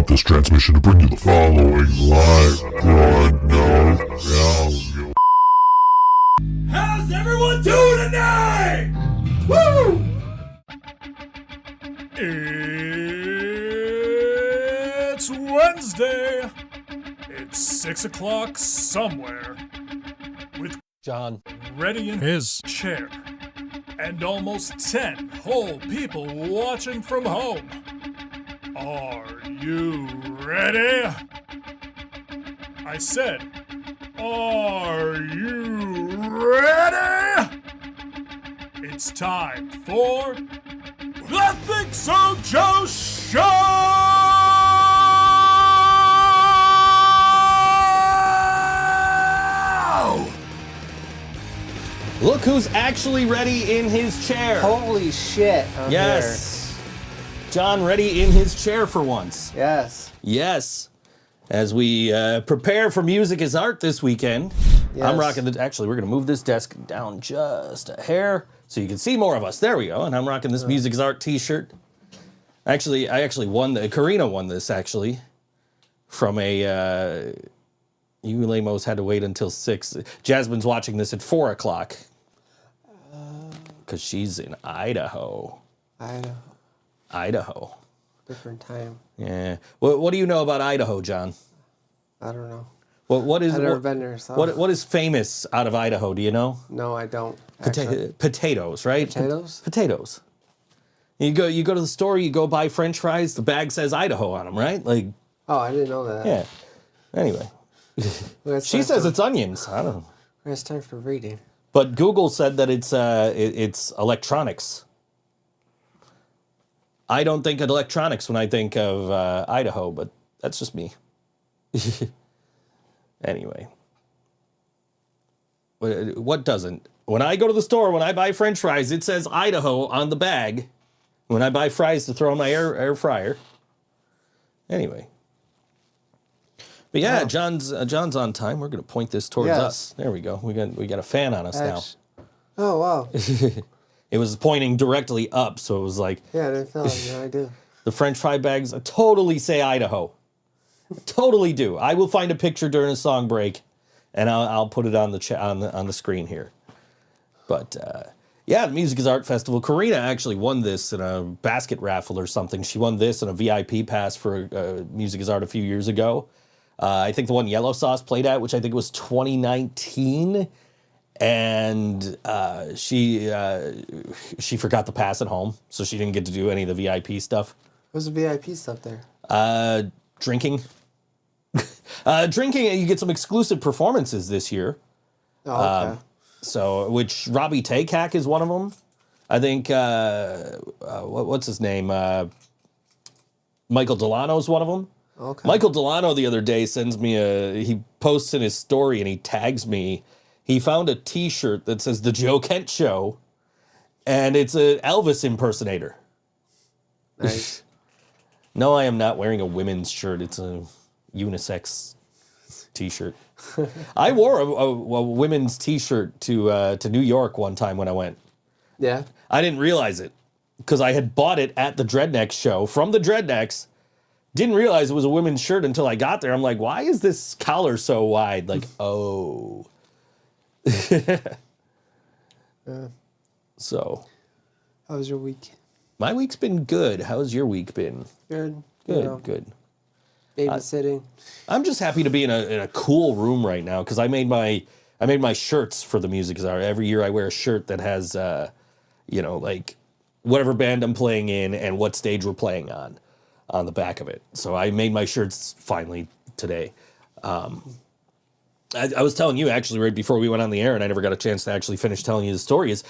interrupt this transmission to bring you the following live broadcast. How's everyone doing tonight? Woo! It's Wednesday. It's 6 o'clock somewhere. With John ready in his chair. And almost 10 whole people watching from home. Are you ready? I said, are you ready? It's time for the ThinkSoJoE Show! Look who's actually ready in his chair. Holy shit. I'm Yes. John ready in his chair for once. here. Yes. Yes. As we prepare for Music is Art this weekend, Yes. I'm rocking the... Actually, we're going to move this desk down just a hair so you can see more of us. There we go. And I'm rocking this Music is Art t-shirt. Actually, I actually won the... Karina won this, actually, from a... you lamos had to wait until 6. Jasmine's watching this at 4 o'clock. Because she's in Idaho. Idaho. Different time. Yeah. What do you know about Idaho, John? I don't know. What is I've never been there, so. what is famous out of Idaho? Do you know? No, I don't. actually. Potatoes, right? Potatoes? Potatoes. You go to the store, you go buy French fries. The bag says Idaho on them, right? Like, Oh, I didn't know that. yeah. Anyway, Well, it's she time says for, it's onions. I don't know. It's time for reading. But Google said that it's electronics. I don't think of electronics when I think of Idaho, but that's just me. Anyway. What doesn't? When I go to the store, when I buy French fries, it says Idaho on the bag. When I buy fries to throw in my air fryer. Anyway. But yeah, Wow. John's on time. We're going to point this towards Yes. us. There we go. We got a fan on us now. Oh, wow. It was pointing directly up, so it was like Yeah, I didn't feel like no idea. the French fry bags totally say Idaho. Totally do. I will find a picture during a song break, and I'll put it on the screen here. But yeah, the Music is Art Festival. Karina actually won this in a basket raffle or something. She won this in a VIP pass for Music is Art a few years ago. I think the one Yellow Sauce played at, which I think was 2019. And she forgot the pass at home, so she didn't get to do any of the VIP stuff. What's the VIP stuff there? Drinking. Drinking, you get some exclusive performances this year. Oh, okay. So, which Robbie Takak is one of them. I think, what's his name? Michael Delano is one of them. Okay. Michael Delano the other day sends me he posts in his story and he tags me. He found a t-shirt that says The Joe Kent Show, and it's an Elvis impersonator. Nice. No, I am not wearing a women's shirt. It's a unisex t-shirt. I wore a women's t-shirt to New York one time when I went. Yeah. I didn't realize it because I had bought it at the Dreadnecks show from the Dreadnecks. Didn't realize it was a women's shirt until I got there. I'm like, why is this collar so wide? Like, oh. So. How was your week? My week's been good. How's your week been? Good. Good, You know, good. babysitting. I'm just happy to be in a cool room right now because I made my shirts for the Music is Art. Every year I wear a shirt that has like whatever band I'm playing in and what stage we're playing on the back of it. So I made my shirts finally today. I was telling you actually right before we went on the air, and I never got a chance to actually finish telling you the story, is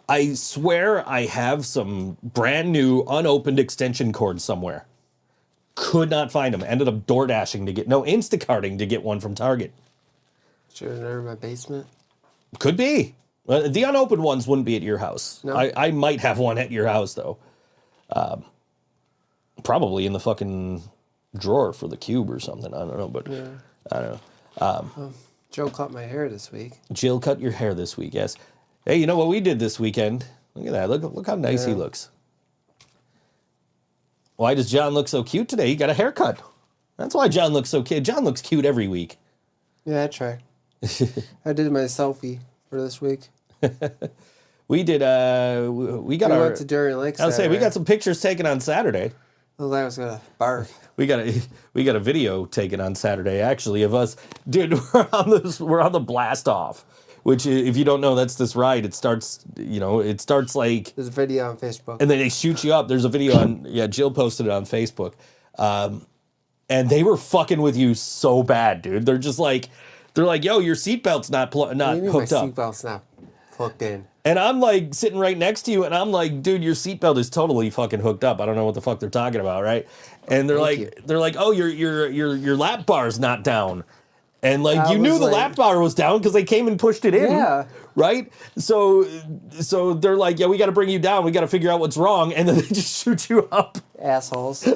I swear I have some brand new unopened extension cords somewhere. Could not find them. Ended up Instacarting to get one from Target. Should have never in my basement. Could be. The unopened ones wouldn't be at your house. No. I might have one at your house, though. Probably in the fucking drawer for the cube or something. I don't know, but Yeah. I don't know. Joe cut my hair this week. Jill cut your hair this week, yes. Hey, you know what we did this weekend? Look at that. Look how nice he looks. Why does John look so cute today? He got a haircut. That's why John looks so cute. John looks cute every week. Yeah, I try. I did my selfie for this week. We did. We got We our. went to Darien Lake. I was saying we Saturday. got some pictures taken on Saturday. I was gonna barf. We got a video taken on Saturday actually of us, dude. We're on the blast off, which if you don't know, that's this ride. It starts like, There's a video on Facebook. and then they shoot you up. There's a video on Jill posted it on Facebook, and they were fucking with you so bad, dude. They're like, yo, your seatbelt's not What do you mean hooked my up. seatbelt's not hooked in? And I'm like sitting right next to you, and I'm like, dude, your seatbelt is totally fucking hooked up. I don't know what the fuck they're talking about, right? And they're like, oh, your lap bar's not down, and like I you knew was the like- lap bar was down because they came and pushed it in, Yeah. right? So they're like, yeah, we got to bring you down. We got to figure out what's wrong, and then they just shoot you up. Assholes. He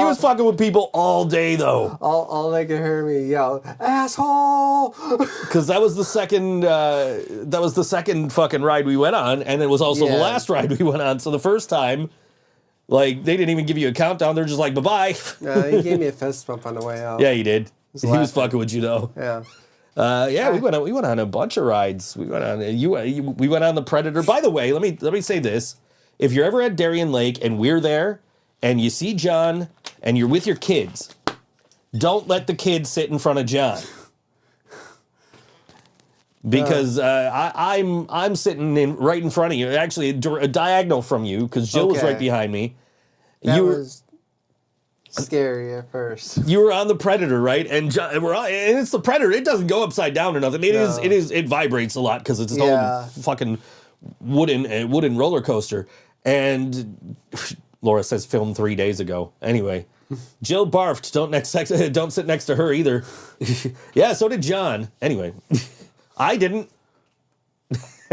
was fucking with people all day though, all they could hear me yell, asshole! because that was the second fucking ride we went on, and it was also the Yeah. last ride we went on. So the first time. Like, they didn't even give you a countdown. They're just like, bye-bye. He gave me a fist bump on the way out. Yeah, he did. He was laughing. fucking with you, though. Yeah. Yeah, we went on a bunch of rides. We went on we went on the Predator. By the way, let me say this. If you're ever at Darien Lake and we're there and you see John and you're with your kids, don't let the kids sit in front of John. Because I'm sitting right in front of you, actually a diagonal from you, because Jill was Okay. right behind me. That You were- was scary at first. You were on the Predator, right? And and it's the Predator. It doesn't go upside down or nothing. It vibrates a lot because it's an Yeah. old fucking wooden roller coaster. And Laura says filmed 3 days ago. Anyway, Jill barfed. Don't sit next to her either. Yeah, so did John. Anyway, I didn't.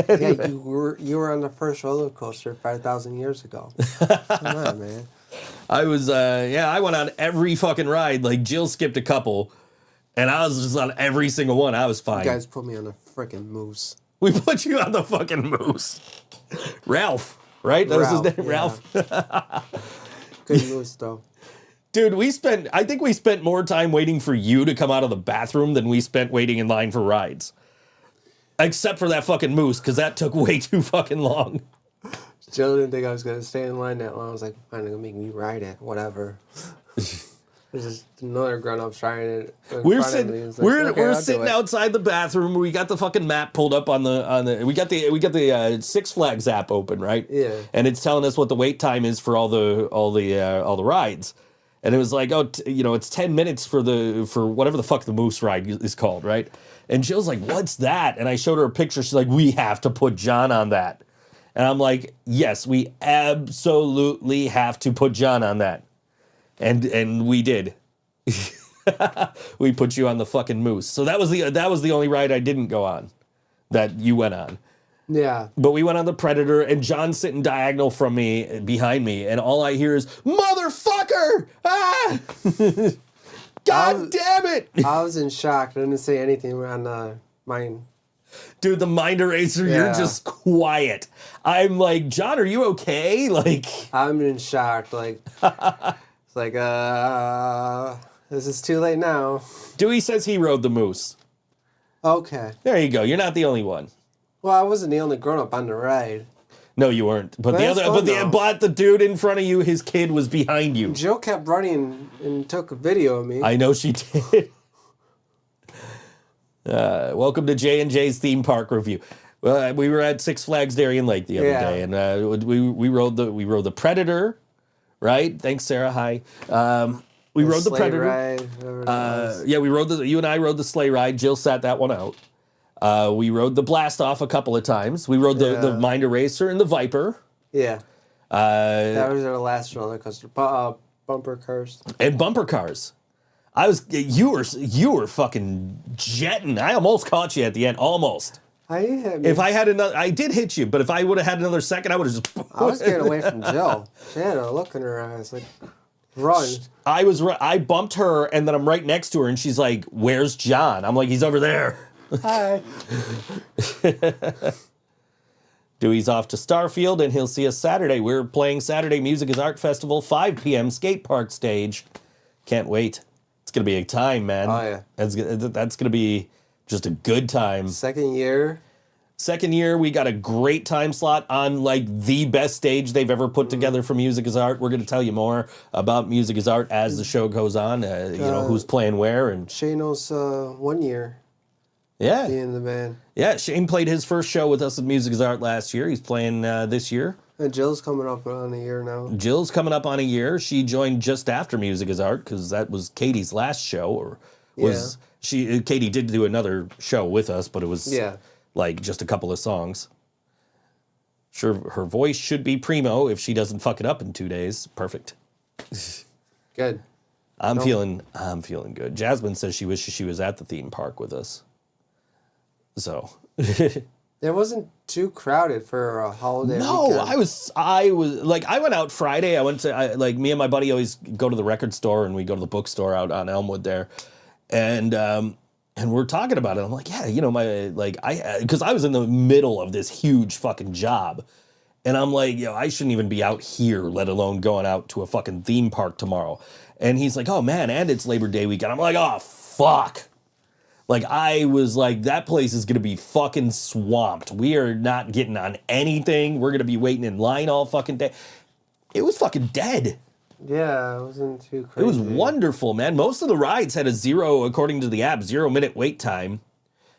Yeah, you were on the first roller coaster 5,000 years ago. Come on, man. I was I went on every fucking ride. Like Jill skipped a couple, and I was just on every single one. I was fine. You guys put me on a freaking moose. We put you on the fucking moose. Ralph, right? That was his name, yeah. Ralph. Good moose, though. Dude, I think we spent more time waiting for you to come out of the bathroom than we spent waiting in line for rides. Except for that fucking moose, because that took way too fucking long. Jill didn't think I was going to stay in line that long. I was like, fine, they're going to make me ride it. Whatever. There's just another grown-up trying it. We're sitting out. outside the bathroom. We got the fucking map pulled up on the. We got the Six Flags app open, right? Yeah. And it's telling us what the wait time is for all the rides, and it was like, it's 10 minutes for whatever the fuck the moose ride is called, right? And Jill's like, what's that? And I showed her a picture. She's like, we have to put John on that. And I'm like, yes, we absolutely have to put John on that. And we did. We put you on the fucking moose. So that was the only ride I didn't go on that you went on. Yeah. But we went on the Predator, and John's sitting diagonal from me, behind me, and all I hear is, motherfucker! Ah! God damn it! I was in shock. I didn't say anything on mine. Dude, the mind eraser, you're Yeah. just quiet. I'm like, John, are you okay? Like, I'm in shock. Like, it's like, this is too late now. Dewey says he rode the moose. Okay. There you go. You're not the only one. Well, I wasn't the only grown-up on the ride. No, you weren't. But That's fun, though. but the dude in front of you, his kid was behind you. Jill kept running and took a video of me. I know she did. Welcome to J&J's theme park review. We were at Six Flags Darien Lake the other day, and we rode the Predator, right? Thanks, Sarah. Hi. We rode the sleigh Predator. ride, whatever that was. Yeah, you and I rode the sleigh ride. Jill sat that one out. We rode the Blast Off a couple of times. We rode the Mind Eraser and the Viper. Yeah. That was our last roller coaster. Bumper cars. And bumper cars. You were fucking jetting. I almost caught you at the end. Almost. If I had another, I did hit you, but if I would have had another second, I would have just. I was getting away from Jill. She had a look in her eyes like, run. I bumped her, and then I'm right next to her, and she's like, "Where's John?" I'm like, "He's over there." Hi. Dewey's off to Starfield, and he'll see us Saturday. We're playing Saturday Music is Art Festival, 5 p.m. skate park stage. Can't wait. It's gonna be a time, man. Oh, yeah. That's gonna be just a good time. Second year. Second year, we got a great time slot on like the best stage they've ever put together for Music is Art. We're going to tell you more about Music is Art as the show goes on. You know, who's playing where. And Shano's 1 year yeah. being in the band. Yeah, Shane played his first show with us at Music is Art last year. He's playing this year. And Jill's coming up on a year now. Jill's coming up on a year. She joined just after Music is Art because that was Katie's last show. Or was Katie did do another show with us, but it was... Yeah. Like just a couple of songs. Sure, her voice should be primo if she doesn't fuck it up in 2 days. Perfect. Good. I'm feeling good. Jasmine says she wishes she was at the theme park with us. So It wasn't too crowded for a holiday weekend. I was like, I went out Friday. Like me and my buddy always go to the record store and we go to the bookstore out on Elmwood there. And we're talking about it. I'm like, yeah, you know, because I was in the middle of this huge fucking job. And I'm like, yo, I shouldn't even be out here, let alone going out to a fucking theme park tomorrow. And he's like, oh man, and it's Labor Day weekend. I'm like, oh, fuck. Like, I was like, that place is going to be fucking swamped. We are not getting on anything. We're going to be waiting in line all fucking day. It was fucking dead. Yeah, it wasn't too crazy. It was wonderful, man. Most of the rides had a zero, according to the app, 0 minute wait time.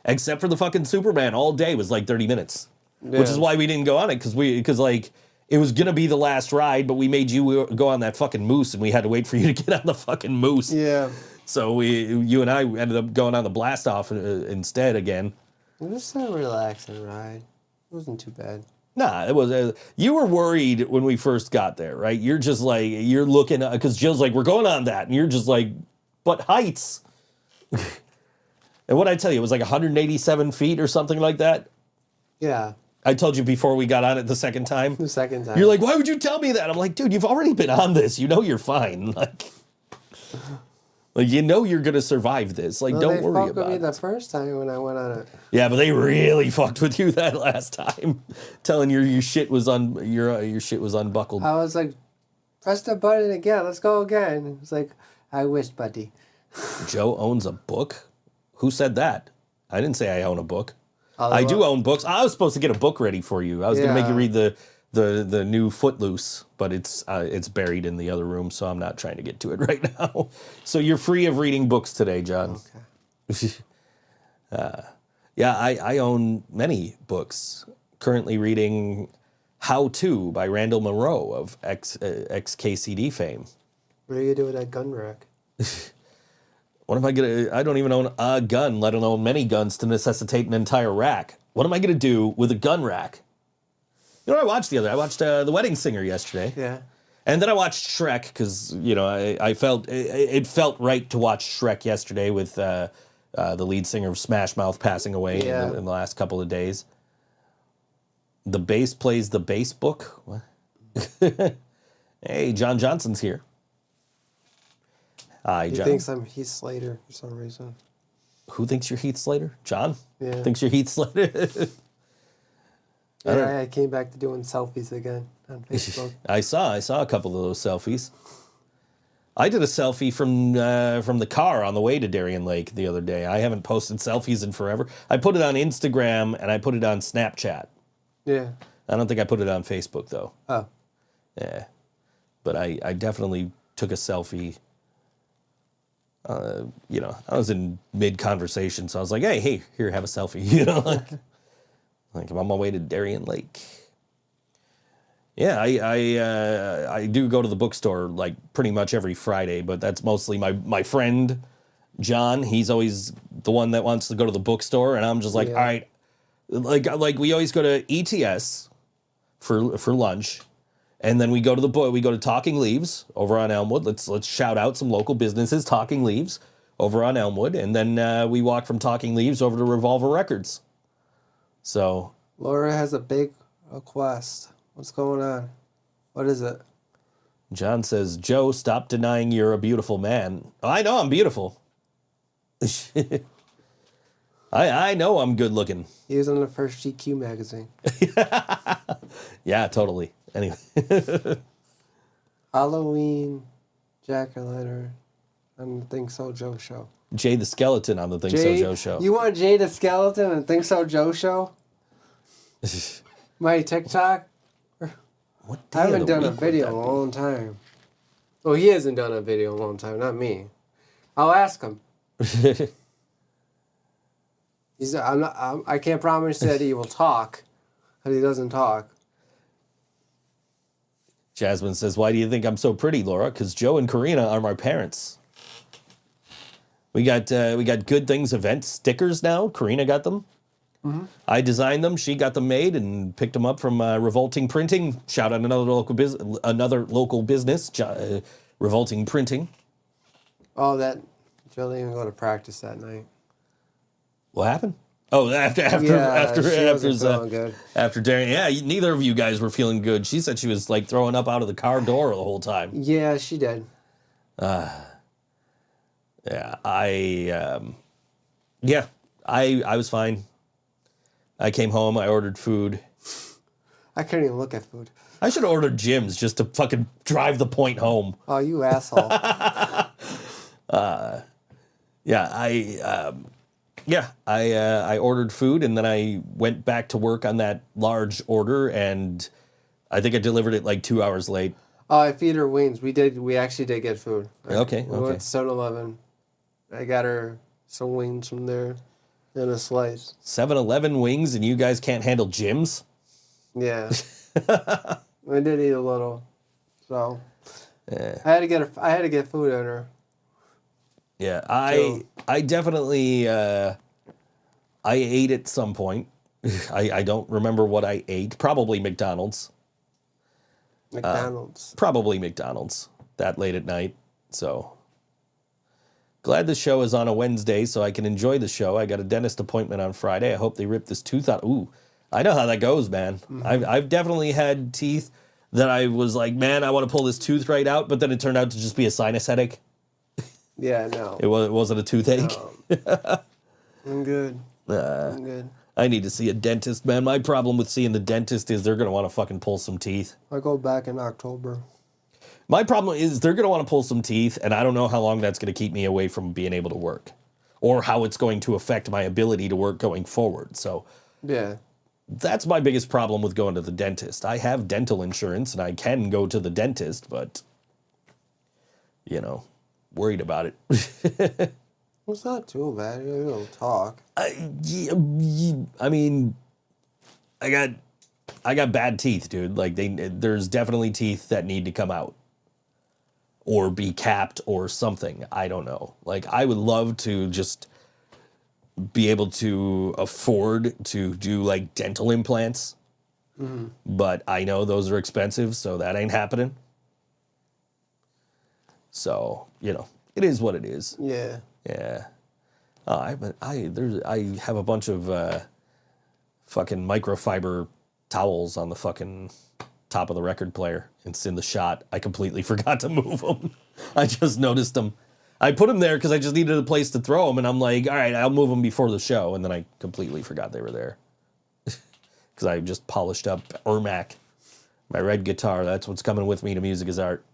Except for the fucking Superman. All day was like 30 minutes. Yeah. Which is why we didn't go on it, because like, it was going to be the last ride, but we made you go on that fucking Moose, and we had to wait for you to get on the fucking Moose. Yeah. So you and I ended up going on the Blast Off instead again. It was a relaxing ride. It wasn't too bad. Nah, it was. You were worried when we first got there, right? You're just like, you're looking, because Jill's like, we're going on that. And you're just like, but heights. And what I tell you, it was like 187 feet or something like that. Yeah. I told you before we got on it the second time. The second time. You're like, why would you tell me that? I'm like, dude, you've already been on this. You know you're fine. Like you know you're going to survive this. Like, don't worry about it. They fucked with me the first time when I went on it. Yeah, but they really fucked with you that last time. Telling your shit was your shit was unbuckled. I was like, press the button again. Let's go again. It's like, I wish, buddy. Joe owns a book? Who said that? I didn't say I own a book. I do own books. I was supposed to get a book ready for you. I was going to make you read the new Footloose, but it's buried in the other room, so I'm not trying to get to it right now. So you're free of reading books today, John. Okay. Yeah, I own many books. Currently reading How To by Randall Monroe of ex-KCD fame. What are you going to do with that gun rack? What am I going to... I don't even own a gun, let alone many guns to necessitate an entire rack. What am I going to do with a gun rack? You know what I watched the other day? I watched The Wedding Singer yesterday. Yeah. And then I watched Shrek because, you know, I felt... It felt right to watch Shrek yesterday with the lead singer of Smash Mouth passing away in the last couple of days. The bass plays the bass book? What? Hey, John Johnson's here. Hi, John. He thinks I'm Heath Slater for some reason. Who thinks you're Heath Slater? John? Yeah. Thinks you're Heath Slater? I came back to doing selfies again on Facebook. I saw a couple of those selfies. I did a selfie from the car on the way to Darien Lake the other day. I haven't posted selfies in forever. I put it on Instagram and I put it on Snapchat. Yeah. I don't think I put it on Facebook, though. Oh. Yeah. But I definitely took a selfie. You know, I was in mid-conversation, so I was like, hey, here, have a selfie. You know, like I'm on my way to Darien Lake. Yeah, I do go to the bookstore, like, pretty much every Friday, but that's mostly my friend, John. He's always the one that wants to go to the bookstore, and I'm just like, all right. Like we always go to ETS for lunch. And then we go to Talking Leaves over on Elmwood. Let's shout out some local businesses, Talking Leaves over on Elmwood. And then we walk from Talking Leaves over to Revolver Records. So Laura has a big request. What's going on? What is it? John says, Joe, stop denying you're a beautiful man. I know I'm beautiful. I know I'm good looking. He was on the first GQ magazine. Yeah, totally. Anyway. Halloween, jack-o'-lantern. on the Think So Joe show. Jay the Skeleton on the Think So Joe show. You want Jay the Skeleton and Think So Joe show? My TikTok? What day I of haven't the done a week would video that in a be? long time. Well, he hasn't done a video in a long time, not me. I'll ask him. I can't promise that he will talk, because he doesn't talk. Jasmine says, "Why do you think I'm so pretty, Laura? Because Joe and Karina are my parents. We got Good Things event stickers now. Karina got them. Mm-hmm. I designed them. She got them made and picked them up from Revolting Printing. Shout out another local business, Revolting Printing. Oh, that Joe didn't even go to practice that night. What happened? Oh, after Darren. Yeah, neither of you guys were feeling good. She said she was like throwing up out of the car door the whole time. Yeah, she did. Yeah, I was fine. I came home. I ordered food. I couldn't even look at food. I should have ordered Jim's just to fucking drive the point home. Oh, you asshole. I ordered food and then I went back to work on that large order and I think I delivered it like 2 hours late. Oh, I feed her wings. We actually did get food. Okay. We went to 7-Eleven. I got her some wings from there and a slice. 7-Eleven wings and you guys can't handle Jim's? Yeah. I did eat a little. So I had to get food in her. Yeah, I definitely I ate at some point. I don't remember what I ate. Probably McDonald's. Probably McDonald's that late at night. So glad the show is on a Wednesday so I can enjoy the show. I got a dentist appointment on Friday. I hope they rip this tooth out. Ooh, I know how that goes, man. Mm-hmm. I've definitely had teeth that I was like, man, I want to pull this tooth right out, but then it turned out to just be a sinus headache. Yeah, no. It wasn't a toothache. No. I'm good. I'm good. I need to see a dentist, man. My problem with seeing the dentist is they're going to want to fucking pull some teeth. I go back in October. My problem is they're going to want to pull some teeth, and I don't know how long that's going to keep me away from being able to work or how it's going to affect my ability to work going forward. So yeah, that's my biggest problem with going to the dentist. I have dental insurance, and I can go to the dentist, but, worried about it. It's not too bad. You don't talk. I mean, I got bad teeth, dude. Like there's definitely teeth that need to come out or be capped or something. I don't know. Like I would love to just be able to afford to do like dental implants, but I know those are expensive, so that ain't happening. So it is what it is. Yeah. Yeah. I have a bunch of fucking microfiber towels on the fucking top of the record player. It's in the shot. I completely forgot to move them. I just noticed them. I put them there because I just needed a place to throw them, and I'm like, all right, I'll move them before the show, and then I completely forgot they were there. Because I just polished up Ermac, my red guitar. That's what's coming with me to Music is Art.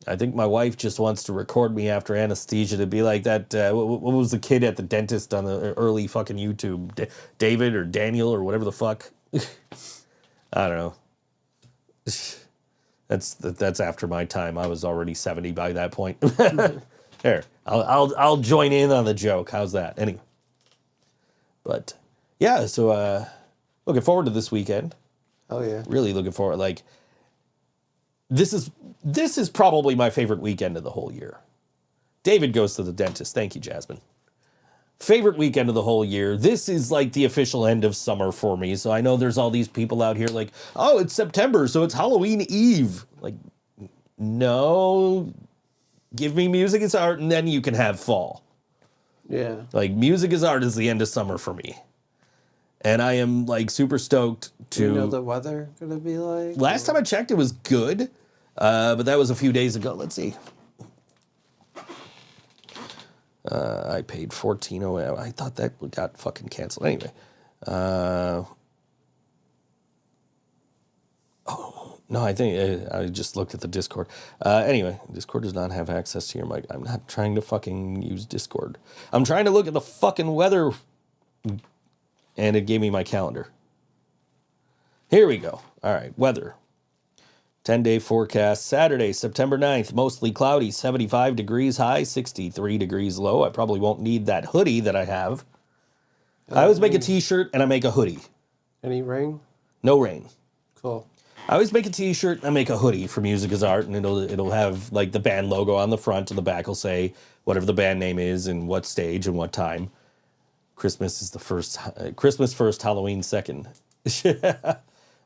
I think my wife just wants to record me after anesthesia to be like that. What was the kid at the dentist on the early fucking YouTube? David or Daniel or whatever the fuck. I don't know. That's after my time. I was already 70 by that point. There, I'll join in on the joke. How's that? Anyway, but yeah. So looking forward to this weekend. Oh yeah. Really looking forward. Like. This is probably my favorite weekend of the whole year. David goes to the dentist. Thank you, Jasmine. Favorite weekend of the whole year. This is like the official end of summer for me. So I know there's all these people out here like, oh, it's September, so it's Halloween Eve. Like, no, give me Music is Art and then you can have fall. Yeah. Like Music is Art is the end of summer for me. And I am like super stoked to. Do you know the weather gonna be like? Last time I checked, it was good, but that was a few days ago. Let's see. I paid $14.08. I thought that got fucking canceled. Anyway, oh No, I think I just looked at the Discord. Anyway, Discord does not have access to your mic. I'm not trying to fucking use Discord. I'm trying to look at the fucking weather, and it gave me my calendar. Here we go. All right, weather. 10-day forecast. Saturday, September 9th, mostly cloudy, 75 degrees high, 63 degrees low. I probably won't need that hoodie that I have. I always make a t-shirt and I make a hoodie. Any rain? No rain. Cool. I always make a t-shirt and I make a hoodie for Music is Art, and it'll have like the band logo on the front, and the back will say whatever the band name is and what stage and what time. Christmas is the first, Christmas first, Halloween second.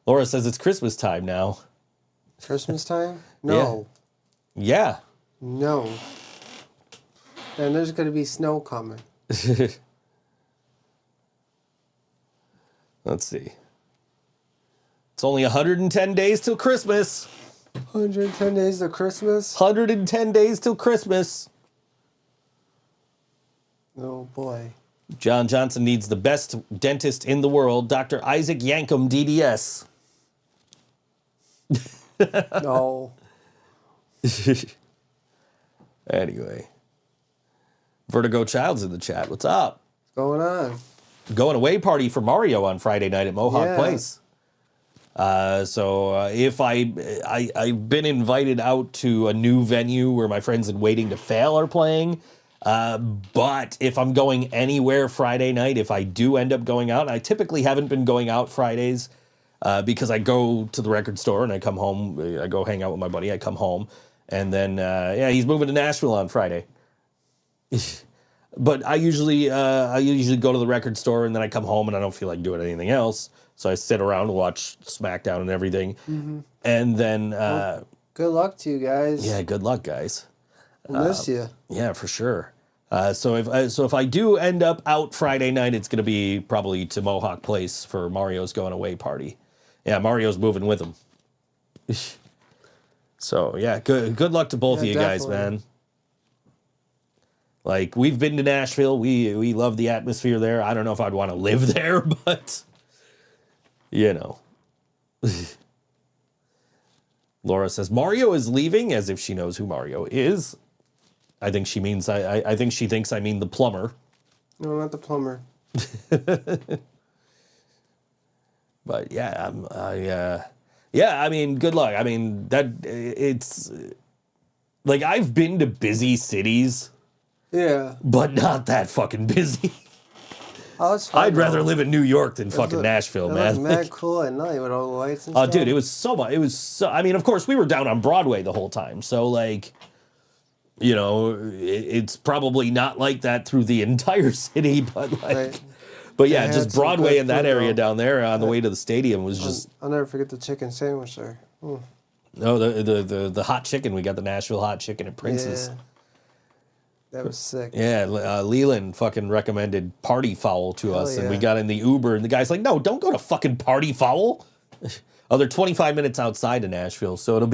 Laura says it's Christmas time now. Christmas time? No. Yeah. No. And there's going to be snow coming. Let's see. It's only 110 days till Christmas. 110 days to Christmas? 110 days till Christmas. Oh, boy. John Johnson needs the best dentist in the world, Dr. Isaac Yankum, DDS. No. Anyway. Vertigo Child's in the chat. What's up? What's going on? Going away party for Mario on Friday night at Mohawk Yeah. Place. So if I've been invited out to a new venue where my friends in Waiting to Fail are playing. But if I'm going anywhere Friday night, if I do end up going out, and I typically haven't been going out Fridays because I go to the record store and I come home. I go hang out with my buddy. I come home, and then he's moving to Nashville on Friday. But I usually go to the record store and then I come home and I don't feel like doing anything else. So I sit around and watch SmackDown and everything. Mm-hmm. And then... good luck to you guys. Yeah, good luck, guys. We'll miss you. Yeah, for sure. So if I do end up out Friday night, it's going to be probably to Mohawk Place for Mario's going away party. Yeah, Mario's moving with him. So, yeah, good luck to both of you guys, man. Like, we've been to Nashville. We love the atmosphere there. I don't know if I'd want to live there, but... You know. Laura says, Mario is leaving, as if she knows who Mario is. I think she means, I think she thinks I mean the plumber. No, not the plumber. But yeah, I mean, good luck. I mean, it's, like, I've been to busy cities. Yeah. But not that fucking busy. Oh, it's fun, I'd rather live in New York than fucking Nashville, man. It was mad cool at night with all the lights and Oh, stuff. dude, it was so much. It was so. I mean, of course, we were down on Broadway the whole time, so like, you know, it's probably not like that through the entire city, but like, Right. but yeah, They just had some Broadway good in that food, area though. down there on the way to the stadium was just. I'll never forget the chicken sandwich there. Mm. No, the hot chicken. We got the Nashville hot chicken at Prince's. Yeah. That was sick. Yeah, Leland fucking recommended Party Foul to Hell us, and we yeah. got in the Uber, and the guy's like, "No, don't go to fucking Party Foul." Oh, they're 25 minutes outside of Nashville, so it'll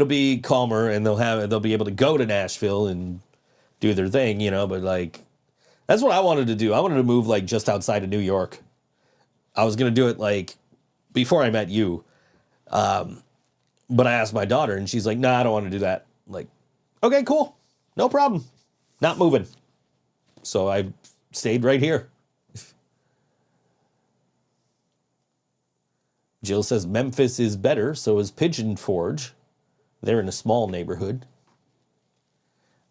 be calmer, and they'll be able to go to Nashville and do their thing, you know. But like, that's what I wanted to do. I wanted to move like just outside of New York. I was gonna do it like before I met you, but I asked my daughter, and she's like, "Nah, I don't want to do that." I'm like, okay, cool, no problem. Not moving. So I stayed right here. Jill says Memphis is better, so is Pigeon Forge. They're in a small neighborhood.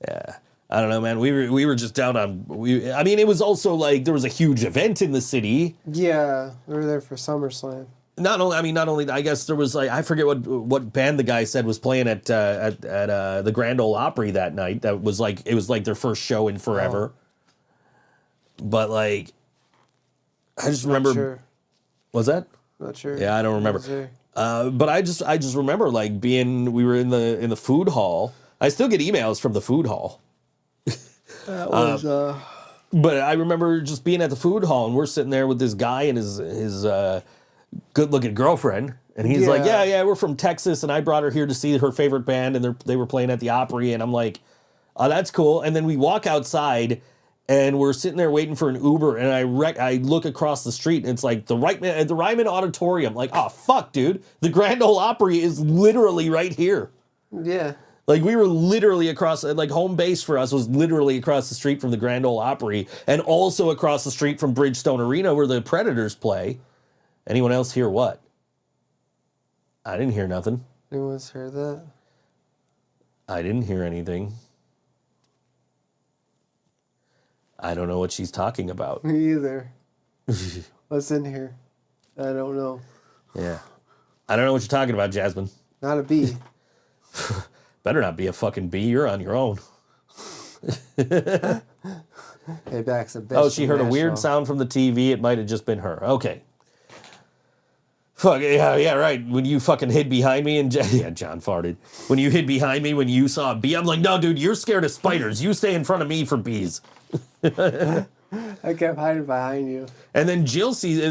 Yeah. I don't know, man. We were just down on I mean, it was also like there was a huge event in the city. Yeah, we were there for SummerSlam. Not only I guess there was like I forget what band the guy said was playing at the Grand Ole Opry that night. That was like it was like their first show in forever. Oh. But like I just remember Sure. Was that? Not sure. Yeah, I don't remember. But I just remember like we were in the food hall. I still get emails from the food hall. That was But I remember just being at the food hall and we're sitting there with this guy and his good-looking girlfriend, and he's like, yeah, we're from Texas, and I brought her here to see her favorite band, and they were playing at the Opry, and I'm like, oh, that's cool. And then we walk outside, and we're sitting there waiting for an Uber, and I look across the street, and it's like the Ryman Auditorium. Like, oh, fuck, dude. The Grand Ole Opry is literally right here. Yeah. Like, we were literally across, like, home base for us was literally across the street from the Grand Ole Opry, and also across the street from Bridgestone Arena where the Predators play. Anyone else hear what? I didn't hear nothing. Anyone's heard that? I didn't hear anything. I don't know what she's talking about. Me either. What's in here? I don't know. Yeah. I don't know what you're talking about, Jasmine. Not a bee. Better not be a fucking bee. You're on your own. Payback's a bitch. Oh, she heard a weird sound from the TV. It might have just been her. Okay. Fuck, yeah, right. When you fucking hid behind me and... Yeah, John farted. When you hid behind me when you saw a bee, I'm like, no, dude, you're scared of spiders. You stay in front of me for bees. I kept hiding behind you. And then Jill sees...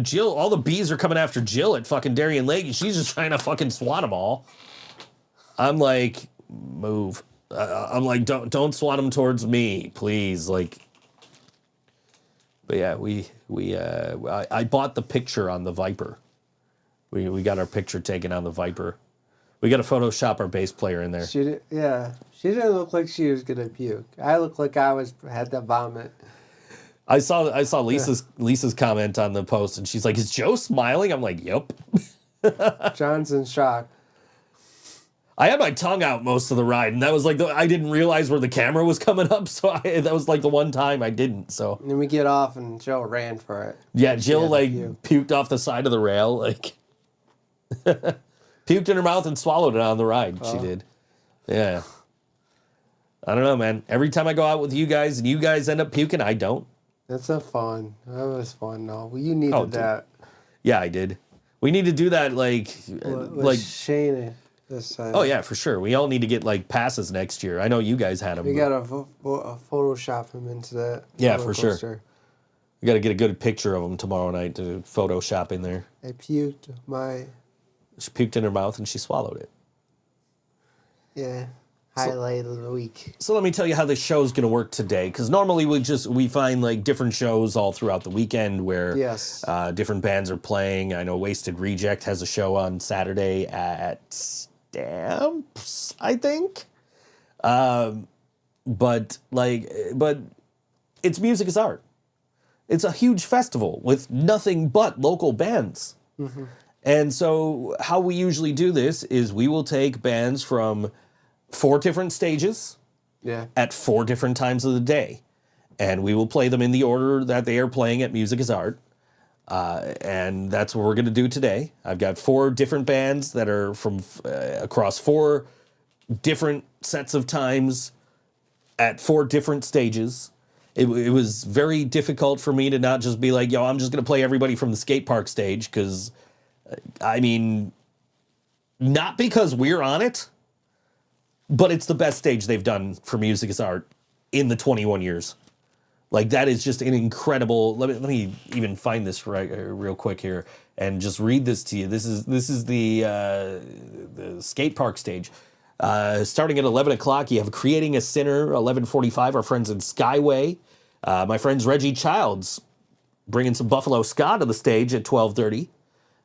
Jill, all the bees are coming after Jill at fucking Darien Lake, and she's just trying to fucking swat them all. I'm like, move. I'm like, don't swat them towards me, please. Like... But yeah, I bought the picture on the Viper. We got our picture taken on the Viper. We got to Photoshop our bass player in there. She didn't look like she was gonna puke. I looked like I had to vomit. I saw Lisa's comment on the post, and she's like, "Is Joe smiling?" I'm like, "Yep." John's in shock. I had my tongue out most of the ride, and that was like I didn't realize where the camera was coming up, so that was like the one time I didn't. So and then we get off, and Joe ran for it. Yeah, Jill like puked off the side of the rail, like puked in her mouth and swallowed it on the ride. She did. Yeah. I don't know, man. Every time I go out with you guys and you guys end up puking, I don't. That's a fun. That was fun. No, well, you needed that. Yeah, I did. We need to do that, like Shane this time. Oh yeah, for sure. We all need to get like passes next year. I know you guys had them. We got to Photoshop him into that. Yeah, for sure. We got to get a good picture of them tomorrow night to Photoshop in there. I puked my. She puked in her mouth and she swallowed it. Yeah. Highlight of the week. So let me tell you how this show's going to work today. Because normally we find like different shows all throughout the weekend where different bands are playing. I know Wasted Reject has a show on Saturday at Stamps, I think. But it's Music is Art. It's a huge festival with nothing but local bands. Mm-hmm. And so how we usually do this is we will take bands from 4 different stages at 4 different times of the day. And we will play them in the order that they are playing at Music is Art. And that's what we're going to do today. I've got 4 different bands that are from across 4 different sets of times at 4 different stages. It was very difficult for me to not just be like, yo, I'm just going to play everybody from the skate park stage. Because, I mean, not because we're on it, but it's the best stage they've done for Music is Art in the 21 years. Like, that is just an incredible... Let me even find this real quick here and just read this to you. This is the skate park stage. Starting at 11 o'clock, you have Creating a Sinner, 11:45, our friends in Skyway. My friends Reggie Childs bringing some Buffalo ska to the stage at 12:30.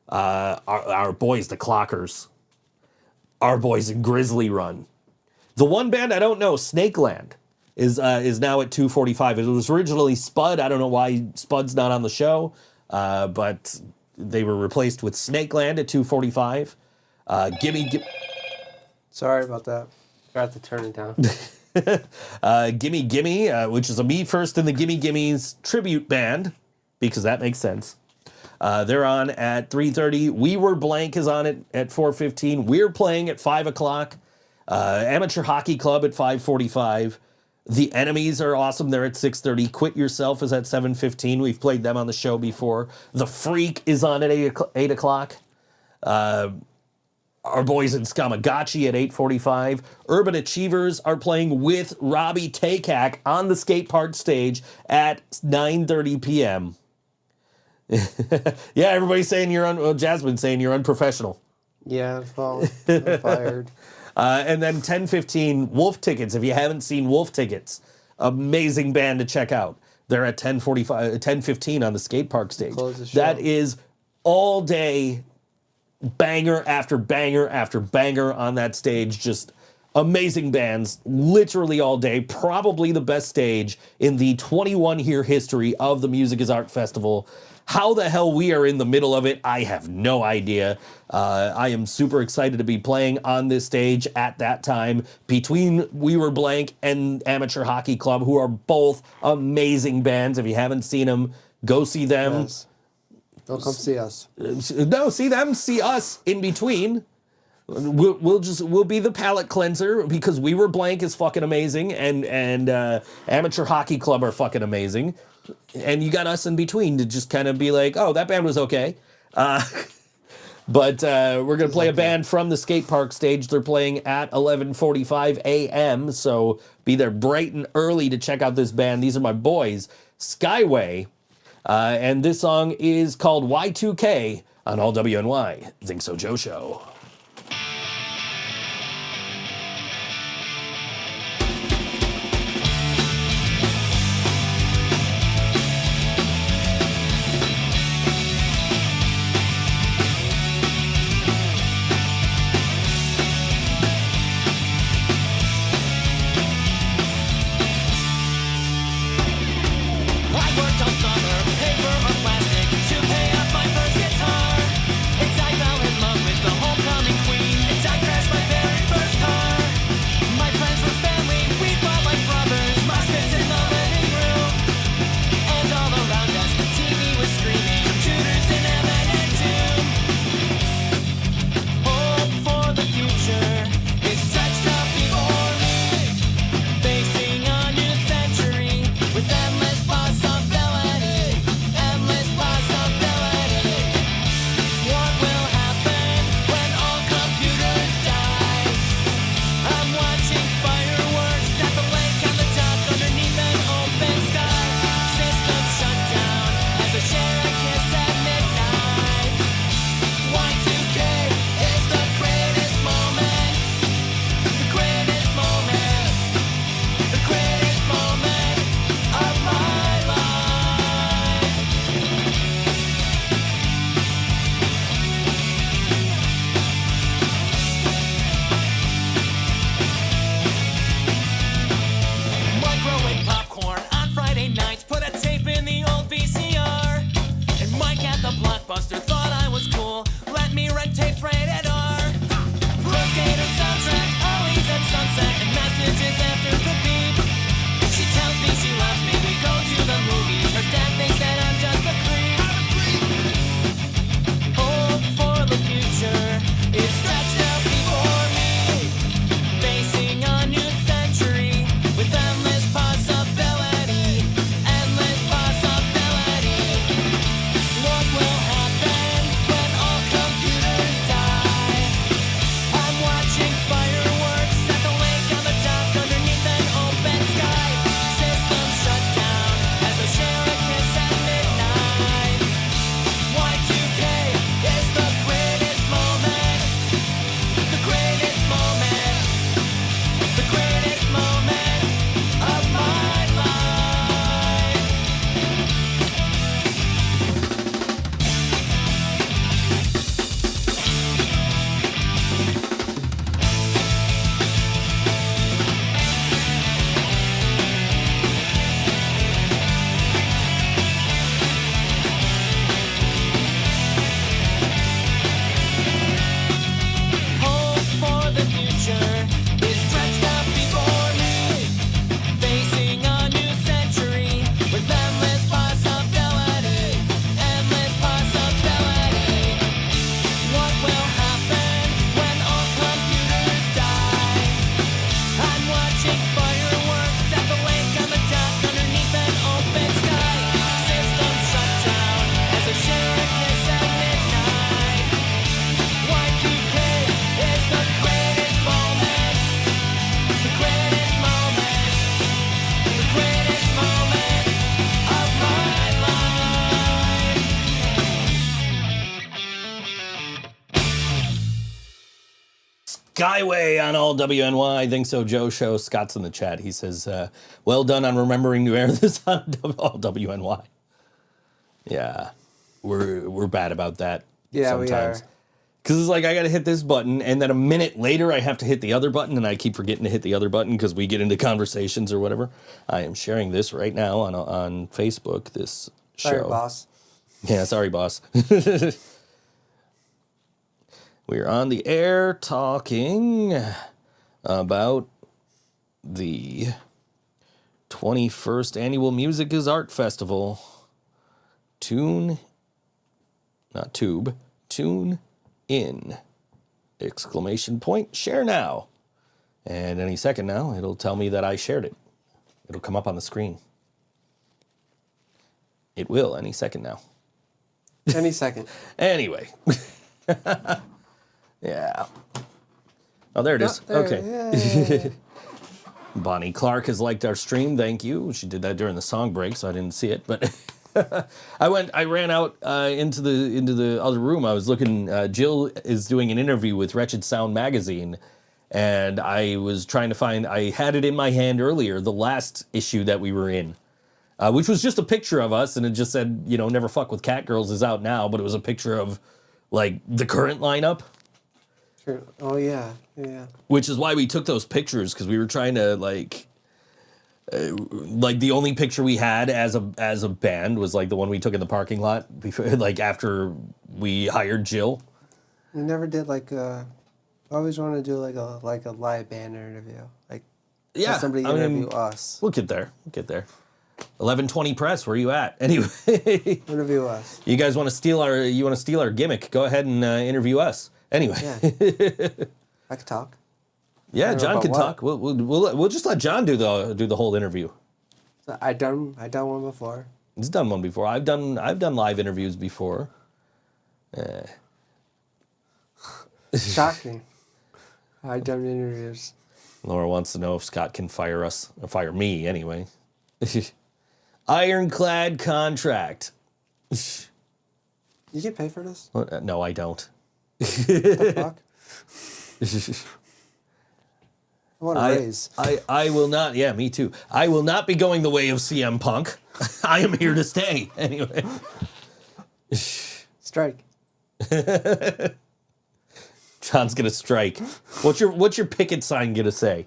Our boys, the Clockers. Our boys in Grizzly Run. The one band I don't know, Snakeland, is now at 2:45. It was originally Spud. I don't know why Spud's not on the show, but they were replaced with Snakeland at 2:45. Gimme. Sorry about that. Forgot to turn it down. Gimme Gimme, which is a Me First and the Gimme Gimmes tribute band, because that makes sense. They're on at 3:30. We Were Blank is on it at 4:15. We're playing at 5 o'clock. Amateur Hockey Club at 5:45. The Enemies are awesome. They're at 6:30. Quit Yourself is at 7:15. We've played them on the show before. The Freak is on at 8 o'clock. Our boys in Skamagachi at 8:45. Urban Achievers are playing with Robbie Takak on the skate park stage at 9:30 p.m. Yeah, everybody's saying Jasmine's saying you're unprofessional. Yeah, I'm fired. And then 10:15, Wolf Tickets. If you haven't seen Wolf Tickets, Amazing band to check out. They're at 10:15 on the skate park stage. Close the show. That is all day, banger after banger after banger on that stage. Just amazing bands, literally all day. Probably the best stage in the 21-year history of the Music is Art Festival. How the hell we are in the middle of it, I have no idea. I am super excited to be playing on this stage at that time between We Were Blank and Amateur Hockey Club, who are both amazing bands. If you haven't seen them, go see them. Yes. Don't come see us. No, see them, see us in between. We'll be the palate cleanser because We Were Blank is fucking amazing and Amateur Hockey Club are fucking amazing. And you got us in between to just kind of be like, oh, that band was okay. But we're going to play a band from the skate park stage. They're playing at 11:45 a.m. So be there bright and early to check out this band. These are my boys, Skyway. And this song is called Y2K on All WNY. ThinkSoJoE Show. Skyway on all WNY. ThinkSoJoE show. Scott's in the chat. He says, well done on remembering to air this on all WNY. Yeah, we're bad about that sometimes. We are. Because it's like I got to hit this button, and then a minute later I have to hit the other button, and I keep forgetting to hit the other button because we get into conversations or whatever. I am sharing this right now on Facebook, this show. Sorry, boss. Yeah, sorry, boss. We're on the air talking about the 21st Annual Music is Art Festival. Tune in! Exclamation point, share now. And any second now, it'll tell me that I shared it. It'll come up on the screen. It will any second now. Any second. Anyway. Yeah. Oh, there it is. There, Okay. Bonnie Clark has liked our stream. Thank you. She did that during the song break, so I didn't see it. But I ran out into the other room. I was looking. Jill is doing an interview with Wretched Sound magazine, and I was trying to find. I had it in my hand earlier, the last issue that we were in, which was just a picture of us, and it just said, "Never Fuck with Catgirls" is out now, but it was a picture of like the current lineup. Sure. Oh yeah. Which is why we took those pictures, because we were trying to like the only picture we had as a band was like the one we took in the parking lot before, like after we hired Jill. We never did I always want to do like a live band interview, have somebody interview us. We'll get there. 1120 Press, where you at? Anyway, interview us. You guys want to steal our gimmick? Go ahead and interview us. Anyway, yeah. I could talk. Yeah, John can talk. We'll just let John do the whole interview. I done one before. He's done one before. I've done live interviews before. Shocking. I've done interviews. Laura wants to know if Scott can fire us, or fire me anyway. Ironclad contract. You get paid for this? No, I don't. What the fuck? I want a raise. I will not. Yeah, me too. I will not be going the way of CM Punk. I am here to stay. Anyway. Strike. John's gonna strike. What's your picket sign gonna say?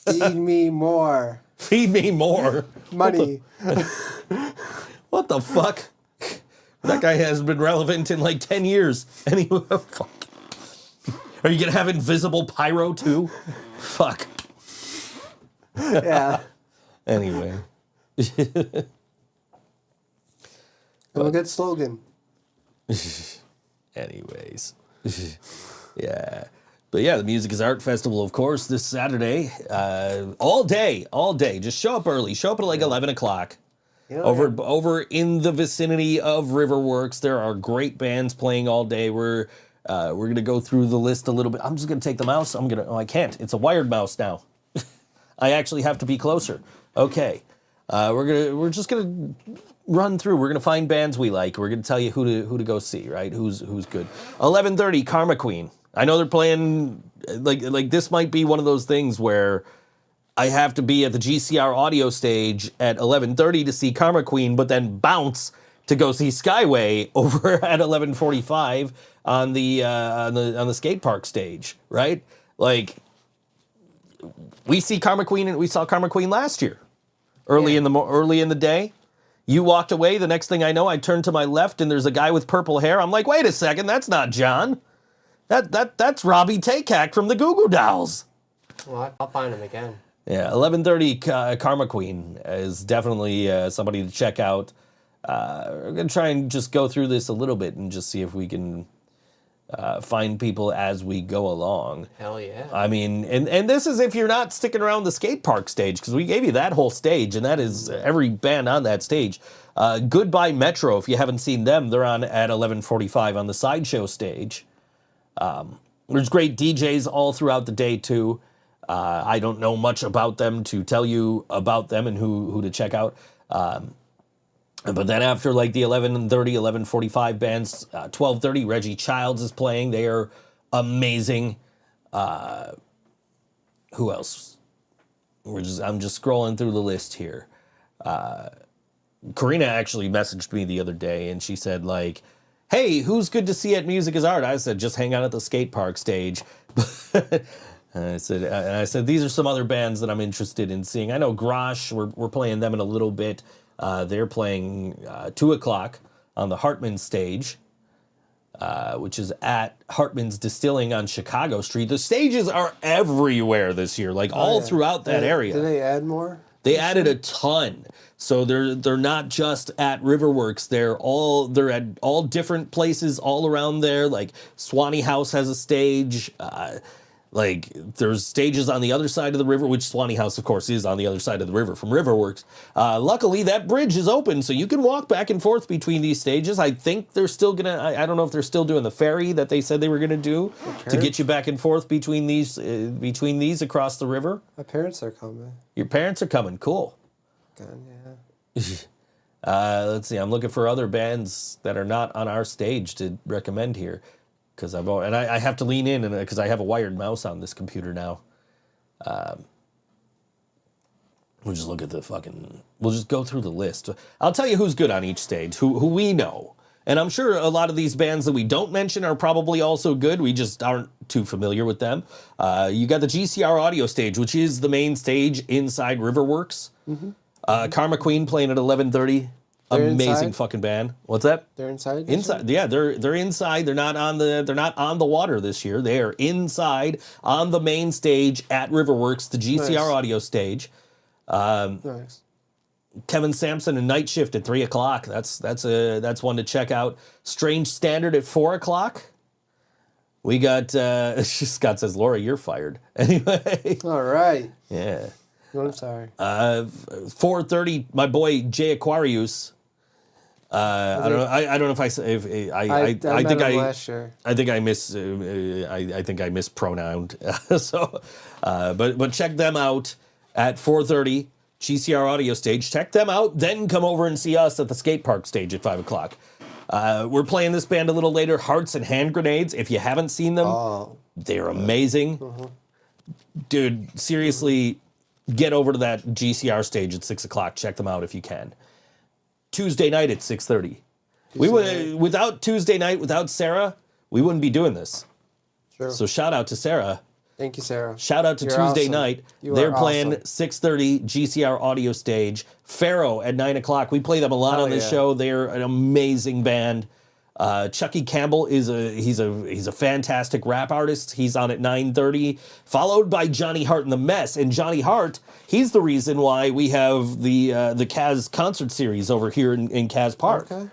Feed me more. Feed me more. Money. What the fuck? That guy hasn't been relevant in like 10 years. Anyway, fuck. Are you gonna have invisible pyro too? Fuck. Yeah. Anyway. A good slogan. Anyways. Yeah. But yeah, the Music is Art Festival, of course, this Saturday. All day. Just show up early. Show up at like 11 o'clock. Over in the vicinity of Riverworks. There are great bands playing all day. We're gonna go through the list a little bit. I'm just gonna take the mouse. I can't. It's a wired mouse now. I actually have to be closer. Okay. We're just gonna run through. We're gonna find bands we like. We're gonna tell you who to go see, right? Who's good. 11:30, Karma Queen. I know they're playing like this might be one of those things where I have to be at the GCR audio stage at 11:30 to see Karma Queen, but then bounce to go see Skyway over at 11:45 on the skate park stage, right? Like we saw Karma Queen last year, early in the day. You walked away. The next thing I know, I turned to my left and there's a guy with purple hair. I'm like, wait a second, that's not John. That's Robbie Takak from the Goo Goo Dolls. Well, I'll find him again. Yeah, 11:30 Karma Queen is definitely somebody to check out. We're going to try and just go through this a little bit and just see if we can find people as we go along. Hell yeah. I mean, and this is if you're not sticking around the skate park stage, because we gave you that whole stage, and that is every band on that stage. Goodbye Metro, if you haven't seen them, they're on at 11:45 on the sideshow stage. There's great DJs all throughout the day, too. I don't know much about them to tell you about them and who to check out. But then after like the 11:30, 11:45 bands, 12:30, Reggie Childs is playing. They are amazing. Who else? I'm just scrolling through the list here. Karina actually messaged me the other day and she said like, hey, who's good to see at Music is Art? I said, just hang out at the skate park stage. And I said, these are some other bands that I'm interested in seeing. I know Grosh, we're playing them in a little bit. They're playing 2 o'clock on the Hartman stage, which is at Hartman's Distilling on Chicago Street. The stages are everywhere this year, like all throughout that area. Did they add more? They added a ton. So they're not just at Riverworks. They're at all different places all around there. Like Swanee House has a stage. Like there's stages on the other side of the river, which Swanee House, of course, is on the other side of the river from Riverworks. Luckily, that bridge is open, so you can walk back and forth between these stages. I think they're still gonna. I don't know if they're still doing the ferry that they said they were gonna do to get you back and forth between these across the river. My parents are coming. Your parents are coming. Cool. God, yeah. Let's see. I'm looking for other bands that are not on our stage to recommend here, because I have to lean in because I have a wired mouse on this computer now. We'll just look at we'll just go through the list. I'll tell you who's good on each stage, who we know. And I'm sure a lot of these bands that we don't mention are probably also good. We just aren't too familiar with them. You got the GCR audio stage, which is the main stage inside Riverworks. Mm-hmm. Karma Queen playing at 11:30. Amazing inside? Fucking band. What's that? They're inside. Inside, yeah, they're inside. They're not on the water this year. They are inside on the main stage at Riverworks, the GCR Nice. audio stage. Nice. Kevin Sampson and Night Shift at 3 o'clock. That's one to check out. Strange Standard at 4 o'clock. We got Scott says, Laura, you're fired. Anyway. All right. Yeah. I'm sorry. 4:30, my boy Jay Aquarius. I don't know. I don't know if I think I last year. I think I mispronounced. So, but check them out at 4:30 GCR audio stage. Check them out, then come over and see us at the skate park stage at 5 o'clock. We're playing this band a little later, Hearts and Hand Grenades. If you haven't seen them, they're amazing. Dude, seriously, get over to that GCR stage at 6 o'clock. Check them out if you can. Tuesday night at 6:30. Without Tuesday night, without Sarah, we wouldn't be doing this. True. So shout out to Sarah. Thank you, Sarah. Shout out to You're Tuesday awesome. night. You They're are playing awesome. 6:30 GCR audio stage. Pharaoh at 9 o'clock. We play them a lot on this yeah. show. They're an amazing band. Chucky Campbell is he's a fantastic rap artist. He's on at 9:30, followed by Johnny Hart and the Mess. And Johnny Hart, he's the reason why we have the Kaz concert series over here in Kaz Park. Okay.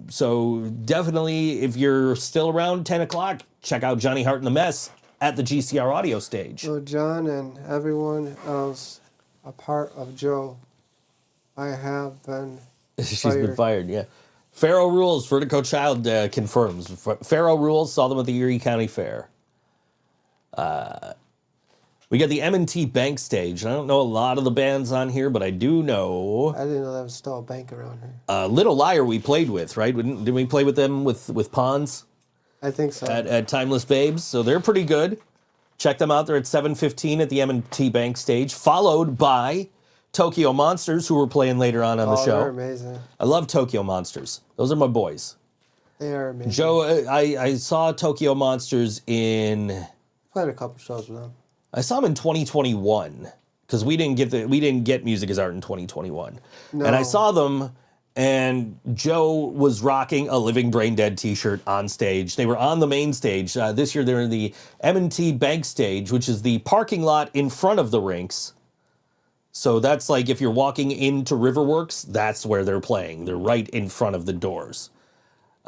So definitely, if you're still around 10 o'clock, check out Johnny Hart and the Mess at the GCR audio stage. So John and everyone else, a part of Joe, I have been She's been fired, yeah. Pharaoh Rules, Vertigo Child confirms. Pharaoh Rules, saw them at the Erie County Fair. We got the M&T Bank stage. I don't know a lot of the bands on here, but I do know. I didn't know there was still a bank around here. Little Liar we played with, right? Didn't we play with them with Pawns I think so. at Timeless Babes? So they're pretty good. Check them out. They're at 7:15 at the M&T Bank stage, followed by Tokyo Monsters, who we're playing later on the show. They're amazing. I love Tokyo Monsters. Those are my boys. They are amazing. Joe, I saw Tokyo Monsters Played a couple shows with them. I saw them in 2021 because we didn't get Music is Art in 2021, No. and I saw them, and Joe was rocking a Living Brain Dead T-shirt on stage. They were on the main stage this year. They're in the M&T Bank stage, which is the parking lot in front of the rinks. So that's like if you're walking into Riverworks, that's where they're playing. They're right in front of the doors.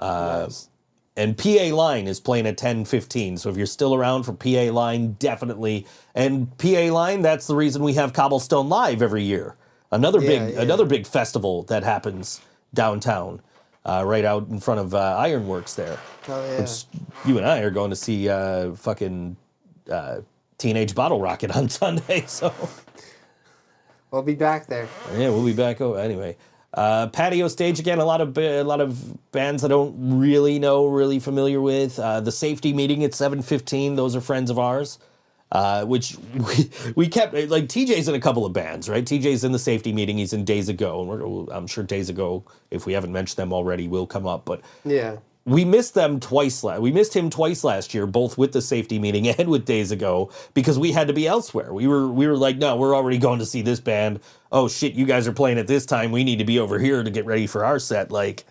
Nice. And PA Line is playing at 10:15. So if you're still around for PA Line, definitely. And PA Line, that's the reason we have Cobblestone Live every year. Another big festival that happens downtown, right out in front of Ironworks there. Oh, yeah. Which you and I are going to see Teenage Bottle Rocket on Sunday. So We'll be back there. yeah, we'll be back. Oh, anyway. Patio stage again. A lot of bands I don't really know, really familiar with. The safety meeting at 7:15. Those are friends of ours. Which we kept, like, TJ's in a couple of bands, right? TJ's in the safety meeting. He's in Days Ago. And I'm sure Days Ago, if we haven't mentioned them already, will come up. But Yeah. we missed them twice. We missed him twice last year, both with the safety meeting and with Days Ago, because we had to be elsewhere. We were like, no, we're already going to see this band. Oh shit, you guys are playing at this time. We need to be over here to get ready for our set. Like,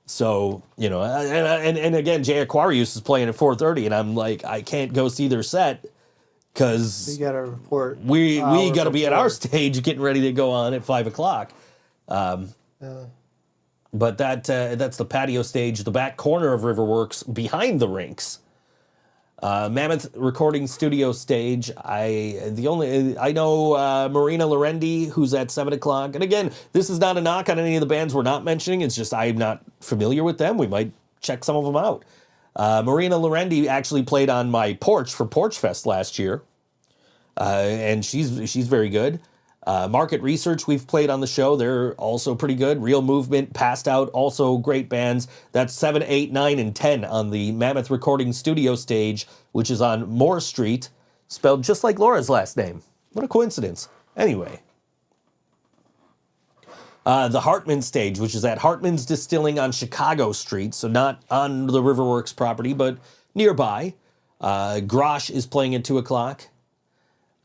so, you know, and again, Jay Aquarius is playing at 4:30, and I'm like, I can't go see their set. Because We got to report. we got to be at our stage getting ready to go on at 5 o'clock. But that's the patio stage, the back corner of Riverworks, behind the rinks. Mammoth Recording Studio stage. I know Marina Lorendi, who's at 7 o'clock. And again, this is not a knock on any of the bands we're not mentioning. It's just I'm not familiar with them. We might check some of them out. Marina Lorendi actually played on my porch for Porch Fest last year, and she's very good. Market Research, we've played on the show. They're also pretty good. Real Movement, Passed Out, also great bands. That's 7, 8, 9, and 10 on the Mammoth Recording Studio stage, which is on Moore Street, spelled just like Laura's last name. What a coincidence. Anyway. The Hartman stage, which is at Hartman's Distilling on Chicago Street, so not on the Riverworks property, but nearby. Grosh is playing at 2 o'clock.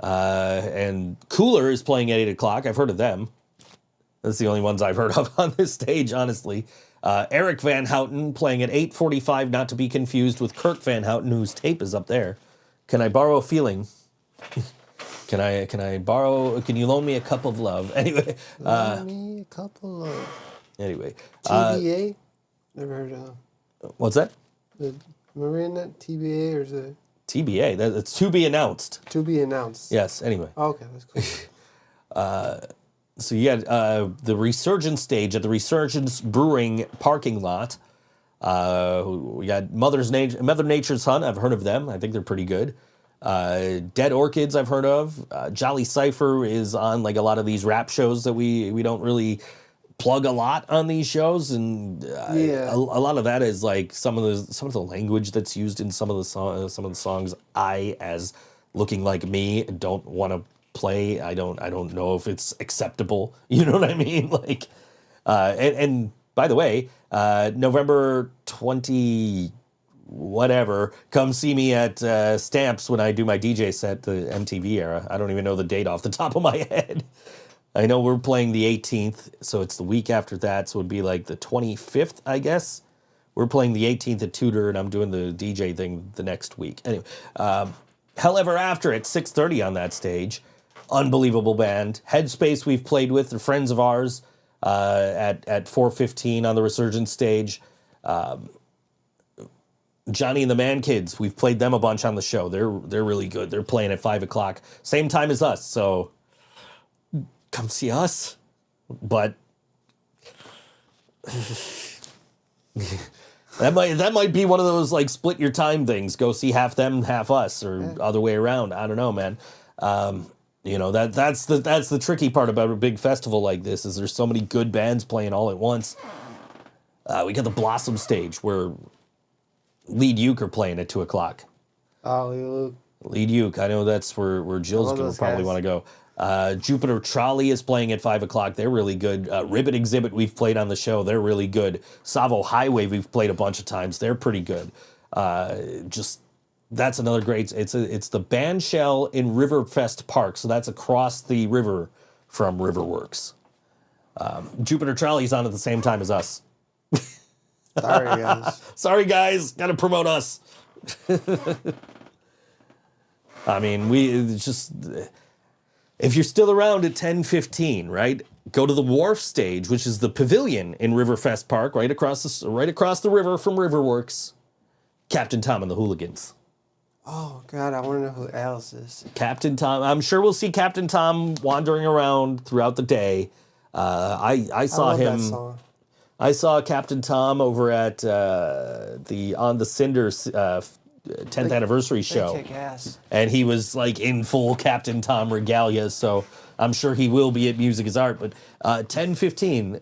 And Cooler is playing at 8 o'clock. I've heard of them. That's the only ones I've heard of on this stage, honestly. Eric Van Houten playing at 8:45, not to be confused with Kurt Van Houten, whose tape is up there. Can I borrow a feeling? Can you loan me a cup of love? Anyway. Loan me a couple of. Anyway. TBA? Never heard of. What's that? Marina TBA or is it? TBA. That's to be announced. To be announced. Yes, anyway. Oh, okay, that's cool. So you had the Resurgence stage at the Resurgence Brewing parking lot. We got Mother Nature's Hunt. I've heard of them. I think they're pretty good. Dead Orchids I've heard of. Jolly Cypher is on like a lot of these rap shows that we don't really plug a lot on these shows, and a lot of that is like some of the language that's used in some of the songs. I, as looking like me, don't want to play. I don't know if it's acceptable. You know what I mean? Like, and by the way, November 20 whatever, come see me at Stamps when I do my DJ set, the MTV era. I don't even know the date off the top of my head. I know we're playing the 18th, so it's the week after that, so it'd be like the 25th, I guess. We're playing the 18th at Tudor, and I'm doing the DJ thing the next week. Anyway, Hell Ever After at 6:30 on that stage. Unbelievable band. Headspace we've played with. They're friends of ours at 4:15 on the Resurgence stage. Johnny and the Man Kids, we've played them a bunch on the show. They're really good. They're playing at 5 o'clock. Same time as us, so come see us. But that might be one of those like split your time things. Go see half them, half us, or other way around. I don't know, man. You know, that's the tricky part about a big festival like this, is there's so many good bands playing all at once. We got the Blossom stage where Lead Uke are playing at 2 o'clock. Oh, Lead Uke. I know that's where Jill's going to probably want to go. Jupiter Trolley is playing at 5 o'clock. They're really good. Ribbit Exhibit we've played on the show. They're really good. Savo Highway we've played a bunch of times. They're pretty good. That's another great. It's the band shell in Riverfest Park. So that's across the river from Riverworks. Jupiter Trolley's on at the same time as us. sorry, guys. Sorry, guys. Got to promote us. I mean, if you're still around at 10:15, right? Go to the Wharf stage, which is the pavilion in Riverfest Park, right across the river from Riverworks. Captain Tom and the Hooligans. Oh God, I want to know who Alice is. Captain Tom. I'm sure we'll see Captain Tom wandering around throughout the day. I saw him. That song. I saw Captain Tom over at the On the Cinders 10th anniversary show. They kick ass. And he was like in full Captain Tom regalia, so I'm sure he will be at Music is Art. But 10:15,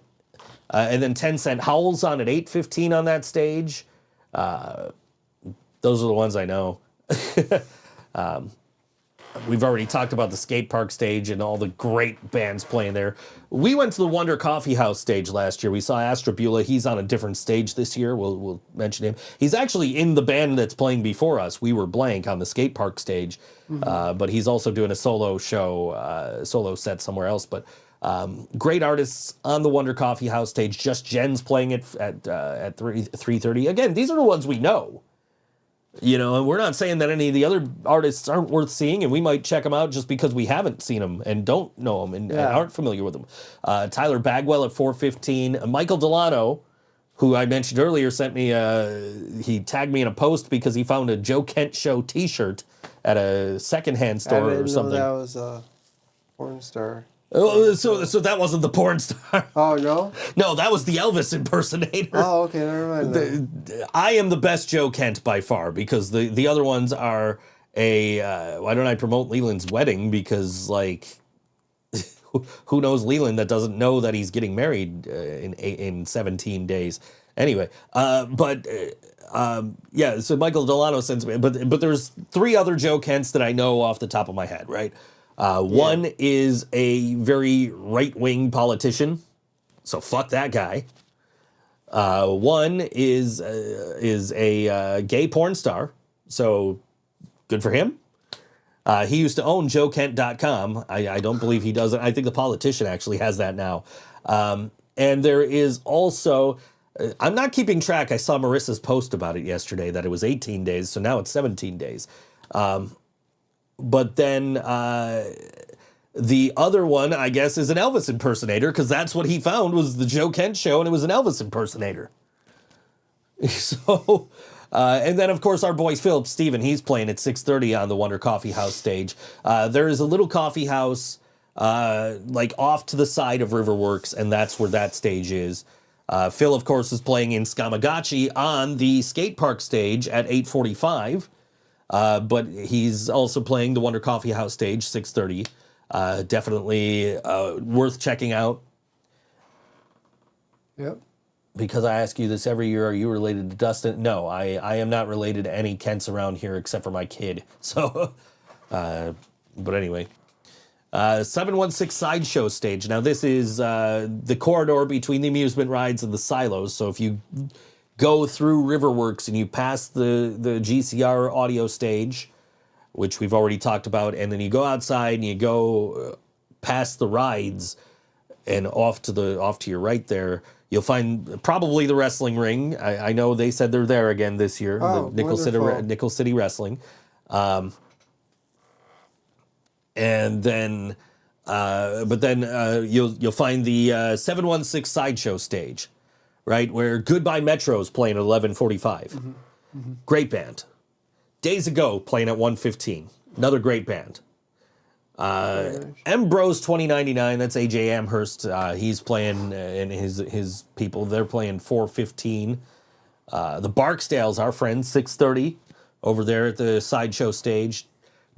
And then 10 Cent Howl's on at 8:15 on that stage. Those are the ones I know. We've already talked about the skate park stage and all the great bands playing there. We went to the Wonder Coffee House stage last year. We saw Astra Beulah. He's on a different stage this year. We'll mention him. He's actually in the band that's playing before us. We were Blank on the skate park stage, but he's also doing a solo show, solo set somewhere else. But great artists on the Wonder Coffee House stage. Just Jen's playing it at 3:30. Again, these are the ones we know. You know, and we're not saying that any of the other artists aren't worth seeing, and we might check them out just because we haven't seen them and don't know them and aren't familiar with them. Tyler Bagwell at 4:15. Michael Delano, who I mentioned earlier, sent me he tagged me in a post because he found a Joe Kent Show T-shirt at a secondhand store or something. Know that was a porn star. Oh, so that wasn't the porn star. Oh, no? No, that was the Elvis impersonator. Oh, okay, never mind. Then. I am the best Joe Kent by far because the other ones are why don't I promote Leland's wedding? Because, like, who knows Leland that doesn't know that he's getting married in 17 days? Anyway, yeah, so Michael Delano sends me, but there's 3 other Joe Kents that I know off the top of my head, right? One is a very right-wing politician, so fuck that guy. One is a gay porn star, so good for him. He used to own JoeKent.com. I don't believe he does it. I think the politician actually has that now. And there is also, I'm not keeping track. I saw Marissa's post about it yesterday that it was 18 days, so now it's 17 days. But then the other one, I guess, is an Elvis impersonator because that's what he found was the Joe Kent Show, and it was an Elvis impersonator. So, and then, of course, our boy Philip Steven, he's playing at 6:30 on the Wonder Coffee House stage. There is a little coffee house like off to the side of Riverworks, and that's where that stage is. Phil, of course, is playing in Skamagachi on the skate park stage at 8:45. But he's also playing the Wonder Coffee House stage, 6:30. Definitely worth checking out. Yep. Because I ask you this every year, are you related to Dustin? No, I am not related to any Kents around here except for my kid. So, but anyway. 716 Sideshow stage. Now, this is the corridor between the amusement rides and the silos. So if you go through Riverworks and you pass the GCR audio stage, which we've already talked about, and then you go outside and you go past the rides and off to your right there, you'll find probably the wrestling ring. I know they said they're there again this year, the Nickel City Wrestling. And then, but then you'll find the 716 Sideshow stage. Right, where Goodbye Metro's playing at 11:45. Great band. Days Ago playing at 1:15. Another great band. Bros 2099, that's AJ Amherst. He's playing, and his people, they're playing 4:15. The Barksdales, our friends, 6:30 over there at the Sideshow stage.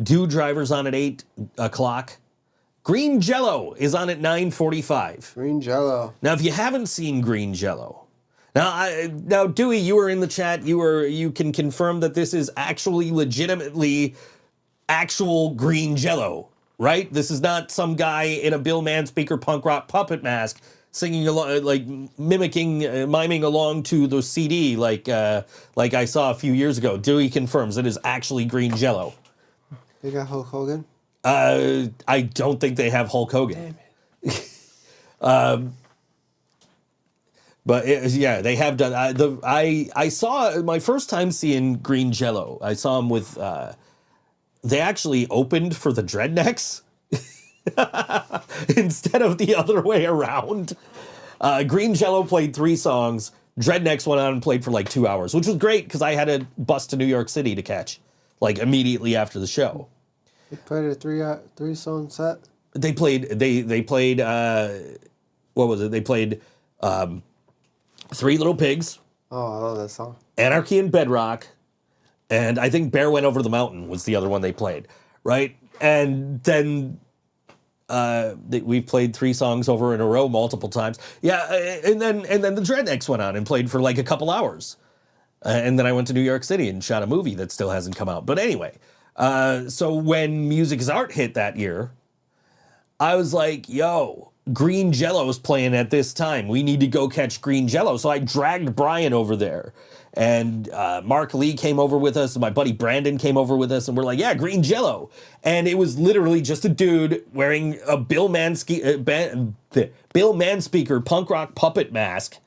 Dew Driver's on at 8 o'clock. Green Jello is on at 9:45. Green Jello. Now, if you haven't seen Green Jello, now Dewey, you were in the chat. You can confirm that this is actually legitimately actual Green Jello, right? This is not some guy in a Bill Manspeaker punk rock puppet mask singing along, like miming along to the CD, like I saw a few years ago. Dewey confirms it is actually Green Jello. They got Hulk Hogan? I don't think they have Hulk Hogan. But yeah, they have done. I saw my first time seeing Green Jello. I saw them with. They actually opened for the Dreadnecks instead of the other way around. Green Jello played 3 songs. Dreadnecks went on and played for like 2 hours, which was great because I had to bus to New York City to catch, like immediately after the show. They played a 3-song set. They played. They played. What was it? They played. 3 Little Pigs. Oh, I love that song. Anarchy in Bedrock, and I think Bear Went Over the Mountain was the other one they played, right? And then we've played 3 songs over in a row multiple times. Yeah, and then the Dreadnecks went on and played for like a couple hours. And then I went to New York City and shot a movie that still hasn't come out. But anyway, so when Music is Art hit that year, I was like, yo, Green Jello's playing at this time. We need to go catch Green Jello. So I dragged Brian over there. And Mark Lee came over with us, and my buddy Brandon came over with us, and we're like, yeah, Green Jello. And it was literally just a dude wearing a Bill Manspeaker punk rock puppet mask,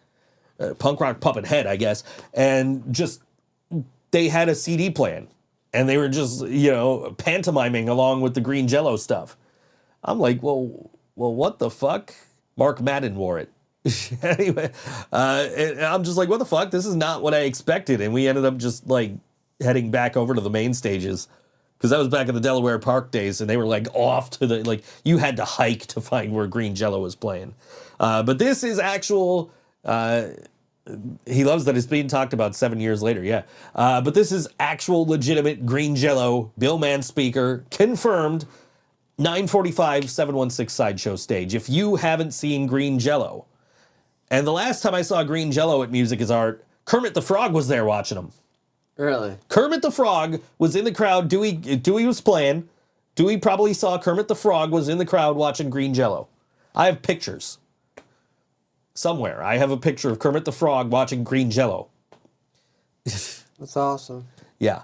punk rock puppet head, I guess, and just they had a CD playing, and they were just, pantomiming along with the Green Jello stuff. I'm like, well, what the fuck? Mark Madden wore it. Anyway, and I'm just like, what the fuck? This is not what I expected. And we ended up just like heading back over to the main stages, because that was back in the Delaware Park days, and they were like off to the, like, you had to hike to find where Green Jello was playing. But this is actual, he loves that it's being talked about 7 years later, yeah. But this is actual legitimate Green Jello, Bill Manspeaker, confirmed, 945 716 Sideshow stage. If you haven't seen Green Jello, and the last time I saw Green Jello at Music is Art, Kermit the Frog was there watching him. Really? Kermit the Frog was in the crowd. Dewey was playing. Dewey probably saw Kermit the Frog was in the crowd watching Green Jello. I have pictures. Somewhere. I have a picture of Kermit the Frog watching Green Jello. That's awesome. Yeah.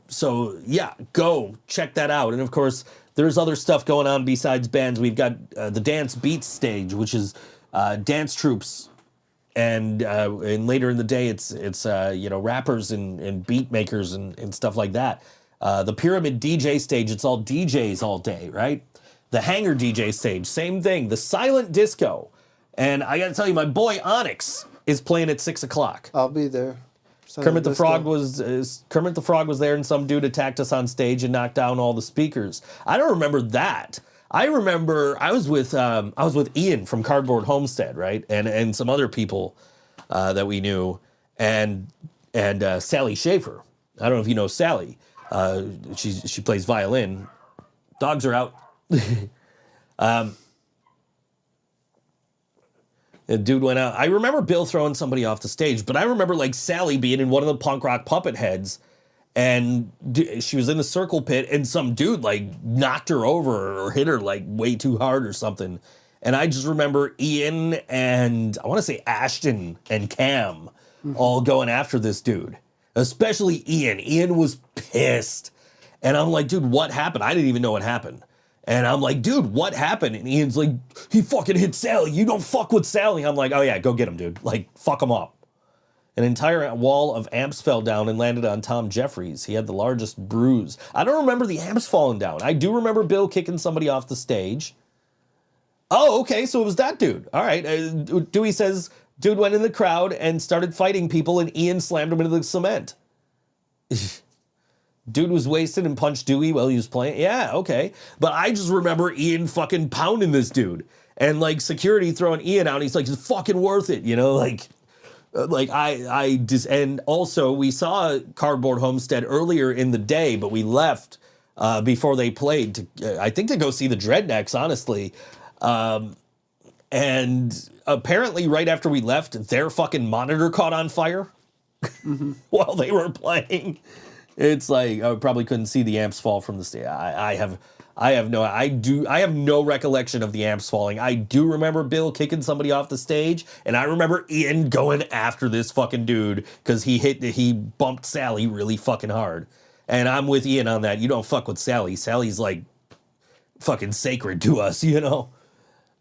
So, yeah, go check that out. And, of course, there's other stuff going on besides bands. We've got the Dance Beats stage, which is dance troops, and later in the day it's rappers and beat makers and stuff like that. The Pyramid DJ stage, it's all DJs all day, right? The Hangar DJ stage, same thing. The Silent Disco, and I gotta tell you, my boy Onyx is playing at 6 o'clock. I'll be there. Kermit the Frog was there, and some dude attacked us on stage and knocked down all the speakers. I don't remember that. I remember I was with Ian from Cardboard Homestead, right, and some other people that we knew, and Sally Schaefer. I don't know if you know Sally. She plays violin. Dogs are out. The dude went out. I remember Bill throwing somebody off the stage, but I remember like Sally being in one of the punk rock puppet heads, and she was in the circle pit, and some dude like knocked her over or hit her like way too hard or something. And I just remember Ian and I want to say Ashton and Cam all going after this dude, especially Ian. Ian was pissed. And I'm like, dude, what happened? I didn't even know what happened. And I'm like, dude, what happened? And Ian's like, he fucking hit Sally. You don't fuck with Sally. I'm like, oh yeah, go get him, dude. Like, fuck him up. An entire wall of amps fell down and landed on Tom Jeffries. He had the largest bruise. I don't remember the amps falling down. I do remember Bill kicking somebody off the stage. Oh, okay, so it was that dude. All right. Dewey says, dude went in the crowd and started fighting people, and Ian slammed him into the cement. Dude was wasted and punched Dewey while he was playing. Yeah, okay. But I just remember Ian fucking pounding this dude. And, like, security throwing Ian out. And he's like, it's fucking worth it, you know? And also, we saw Cardboard Homestead earlier in the day, but we left before they played, I think to go see the Dreadnecks, honestly. And apparently, right after we left, their fucking monitor caught on fire while they were playing. It's like I probably couldn't see the amps fall from the stage. I have no recollection of the amps falling. I do remember Bill kicking somebody off the stage, and I remember Ian going after this fucking dude because he bumped Sally really fucking hard. And I'm with Ian on that. You don't fuck with Sally. Sally's like fucking sacred to us, you know.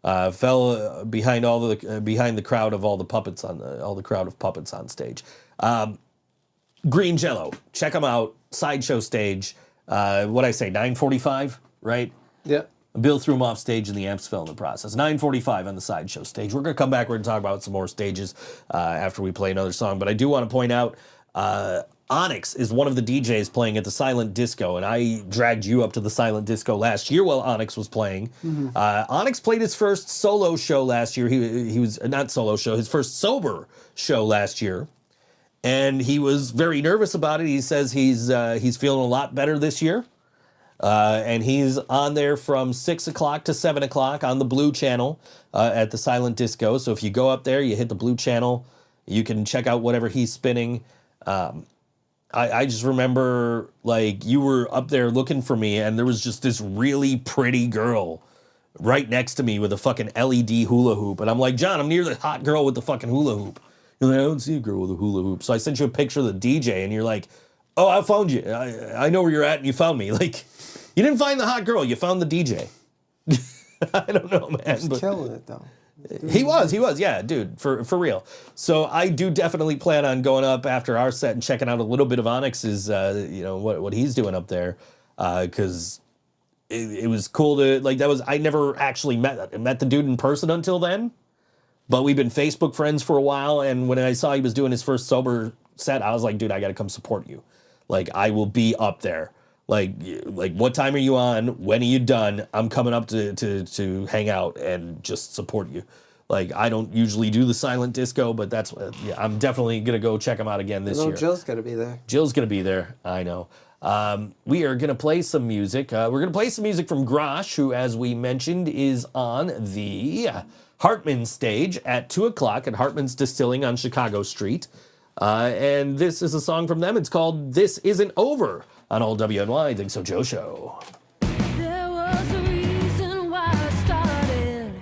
Fell behind the crowd of all the puppets on stage. Green Jello, check them out. Sideshow stage. What I say, 9:45, right? Yeah. Bill threw him off stage and the amps fell in the process. 9:45 on the Sideshow stage. We're gonna come back. We're gonna talk about some more stages after we play another song. But I do want to point out, Onyx is one of the DJs playing at the Silent Disco, and I dragged you up to the Silent Disco last year while Onyx was playing. Onyx played his first solo show last year. He was not solo show, his first sober show last year. And he was very nervous about it. He says he's feeling a lot better this year. And he's on there from 6 o'clock to 7 o'clock on the blue channel at the Silent Disco. So if you go up there, you hit the blue channel, you can check out whatever he's spinning. I just remember, like, you were up there looking for me, and there was just this really pretty girl right next to me with a fucking LED hula hoop. And I'm like, John, I'm near the hot girl with the fucking hula hoop. You're like, I don't see a girl with a hula hoop. So I sent you a picture of the DJ, and you're like, oh, I found you. I know where you're at, and you found me. Like, you didn't find the hot girl. You found the DJ. I don't know, man. He's killing it, though. He was, yeah, dude, for real. So I do definitely plan on going up after our set and checking out a little bit of Onyx's, what he's doing up there, because it was cool to, like, I never actually met the dude in person until then, but we've been Facebook friends for a while, and when I saw he was doing his first sober set, I was like, dude, I got to come support you. Like, I will be up there. Like, what time are you on? When are you done? I'm coming up to hang out and just support you. Like, I don't usually do the Silent Disco, but that's, I'm definitely going to go check them out again this year. Jill's going to be there. Jill's going to be there, I know. We are going to play some music. We're going to play some music from Grosh, who, as we mentioned, is on the Hartman stage at 2 o'clock at Hartman's Distilling on Chicago Street. And this is a song from them. It's called This Isn't Over on All WNY ThinkSoJoE Show. There was a reason why I started,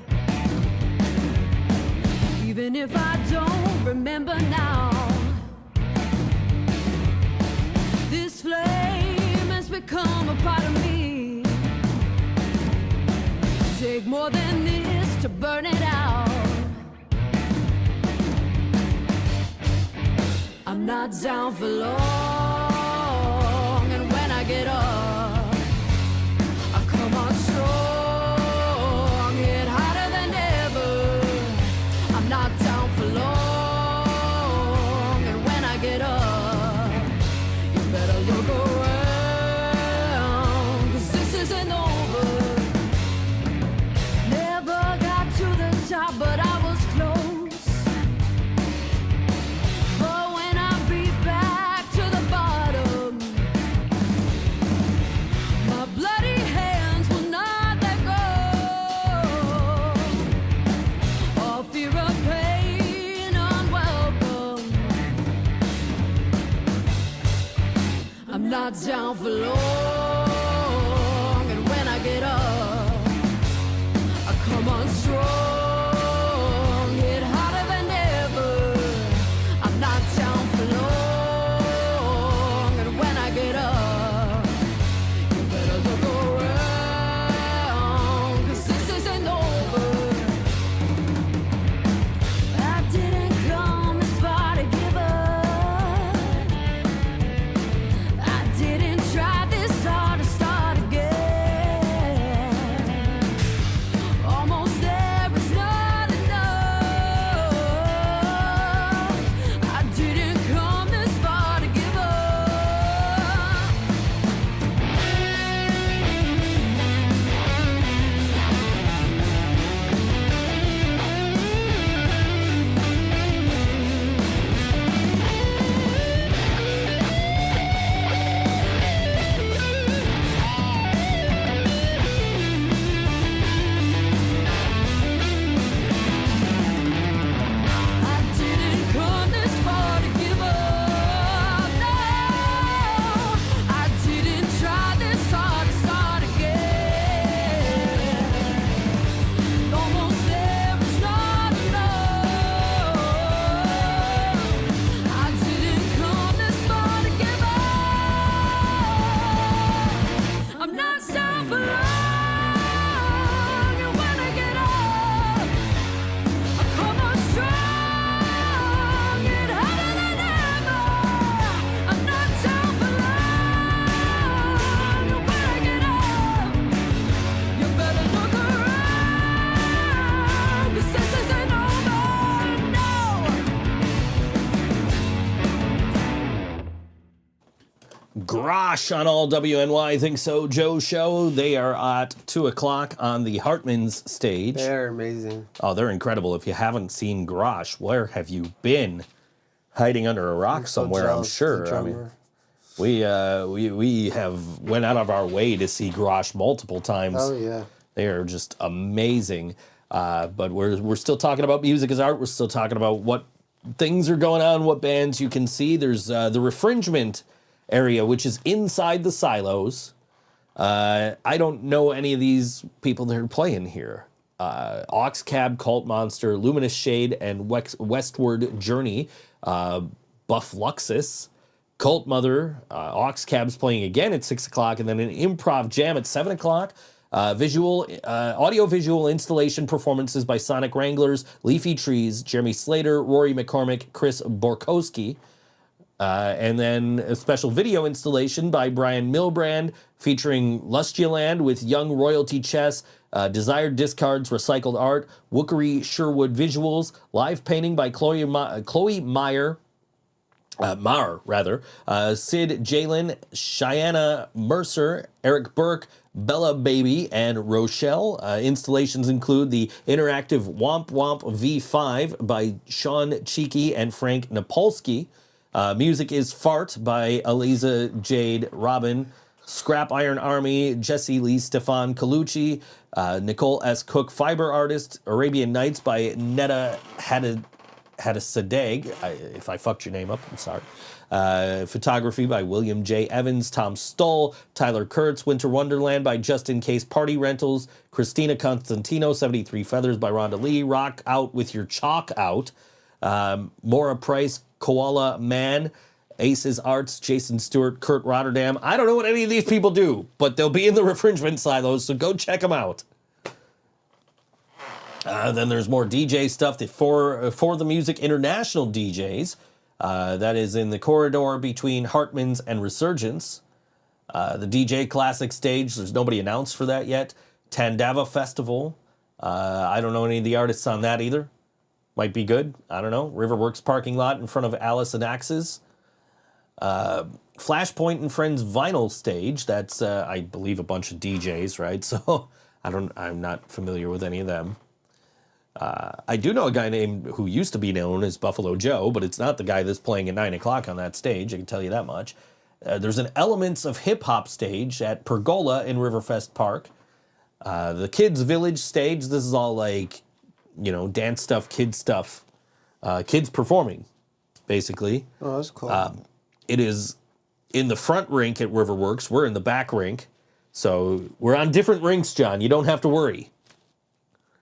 even if I don't remember now. This flame has become a part of me. Take more than this to burn it out. I'm not down for long, and when I get up, I come on strong, hit harder than ever. I'm not down for long, and when I get up, you better look around, 'cause this isn't over. Never got to the top, but I was close. Not down for long, and when I get up, I come on strong, hit harder than ever. I'm not down for long, and when I get up, you better look around, 'cause this isn't over. I didn't come this far to give up. Try this hard to start again. Almost there is not enough. I didn't come this far to give Grosh on All WNY ThinkSoJoE Show. They are at 2 o'clock on the Hartman's stage. They're amazing. Oh, they're incredible. If you haven't seen Grosh, where have you been? Hiding under a rock somewhere, I'm sure. I mean, We have went out of our way to see Grosh multiple times. Oh yeah. They are just amazing. But we're still talking about music as art. We're still talking about what things are going on, what bands you can see. There's the refringement area, which is inside the silos. I don't know any of these people that are playing here. Oxcab, Cult Monster, Luminous Shade, and Westward Journey. Buff Luxus, Cult Mother, Oxcab's playing again at 6 o'clock, and then an improv jam at 7 o'clock. Audio-visual installation performances by Sonic Wranglers, Leafy Trees, Jeremy Slater, Rory McCormick, Chris Borkowski. And then a special video installation by Brian Milbrand featuring Lustialand with Young Royalty Chess, Desired Discards, Recycled Art, Wookery Sherwood Visuals, live painting by Chloe Meyer, Sid Jalen, Cheyenne Mercer, Eric Burke, Bella Baby, and Rochelle. Installations include the interactive Womp Womp V5 by Sean Cheeky and Frank Napolsky. Music is Fart by Eliza Jade Robin, Scrap Iron Army, Jesse Lee Stefan Colucci, Nicole S. Cook, Fiber Artist, Arabian Nights by Netta Hadasadeg. If I fucked your name up, I'm sorry. Photography by William J. Evans, Tom Stoll, Tyler Kurtz, Winter Wonderland by Just In Case Party Rentals, Christina Constantino, 73 Feathers by Rhonda Lee, Rock Out With Your Chalk Out, Maura Price, Koala Man, Aces Arts, Jason Stewart, Kurt Rotterdam. I don't know what any of these people do, but they'll be in the refringement silos, so go check them out. Then there's more DJ stuff for the Music International DJs. That is in the corridor between Hartman's and Resurgence. The DJ Classic stage, there's nobody announced for that yet. Tandava Festival. I don't know any of the artists on that either. Might be good. I don't know. Riverworks parking lot in front of Alice and Axes. Flashpoint and Friends vinyl stage. That's, I believe, a bunch of DJs, right? So I'm not familiar with any of them. I do know a guy who used to be known as Buffalo Joe, but it's not the guy that's playing at 9 o'clock on that stage. I can tell you that much. There's an Elements of Hip Hop stage at Pergola in Riverfest Park. The Kids Village stage. This is all like, dance stuff, kids performing, basically. Oh, that's cool. It is in the front rink at Riverworks. We're in the back rink. So we're on different rinks, John. You don't have to worry.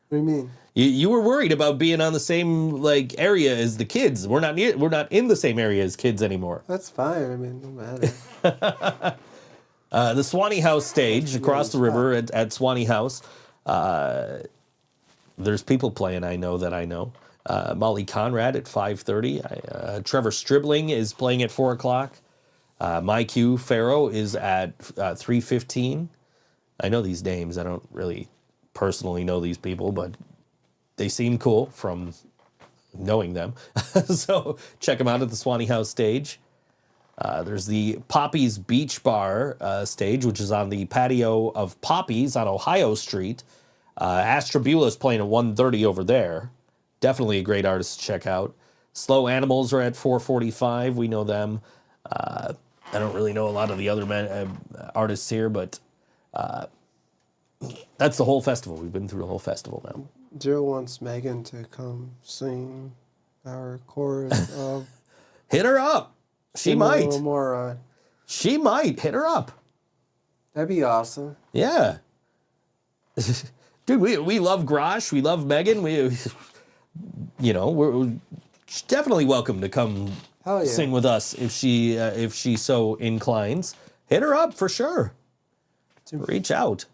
What do you mean? You were worried about being on the same area as the kids. We're not in the same area as kids anymore. That's fine. I mean, no matter. The Swanee House stage across the river at Swanee House. There's people playing I know. Molly Conrad at 5:30. Trevor Stribling is playing at 4 o'clock. My Q Farrow is at 3:15. I know these names. I don't really personally know these people, but they seem cool from knowing them. So check them out at the Swanee House stage. There's the Poppy's Beach Bar stage, which is on the patio of Poppy's on Ohio Street. Astrabula is playing at 1:30 over there. Definitely a great artist to check out. Slow Animals are at 4:45. We know them. I don't really know a lot of the other artists here, but that's the whole festival. We've been through the whole festival now. Jill wants Megan to come sing our chorus of... Hit her up. She might. A little more, She might. Hit her up. That'd be awesome. Yeah. Dude, we love Grosh. We love Megan. We're definitely welcome to come sing with us if she so inclines. Hit her up for sure. Reach out.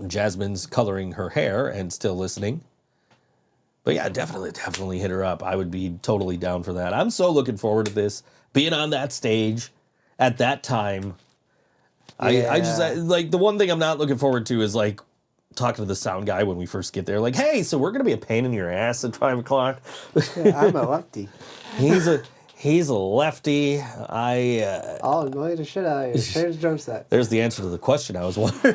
Jasmine's coloring her hair and still listening. But yeah, definitely hit her up. I would be totally down for that. I'm so looking forward to this. Being on that stage at that time. Yeah. I just the one thing I'm not looking forward to is talking to the sound guy when we first get there. Hey, so we're going to be a pain in your ass at 5 o'clock. Yeah, I'm a lefty. He's a lefty. I'll annoy the shit out of you. Change the drum set. There's the answer to the question I was wondering.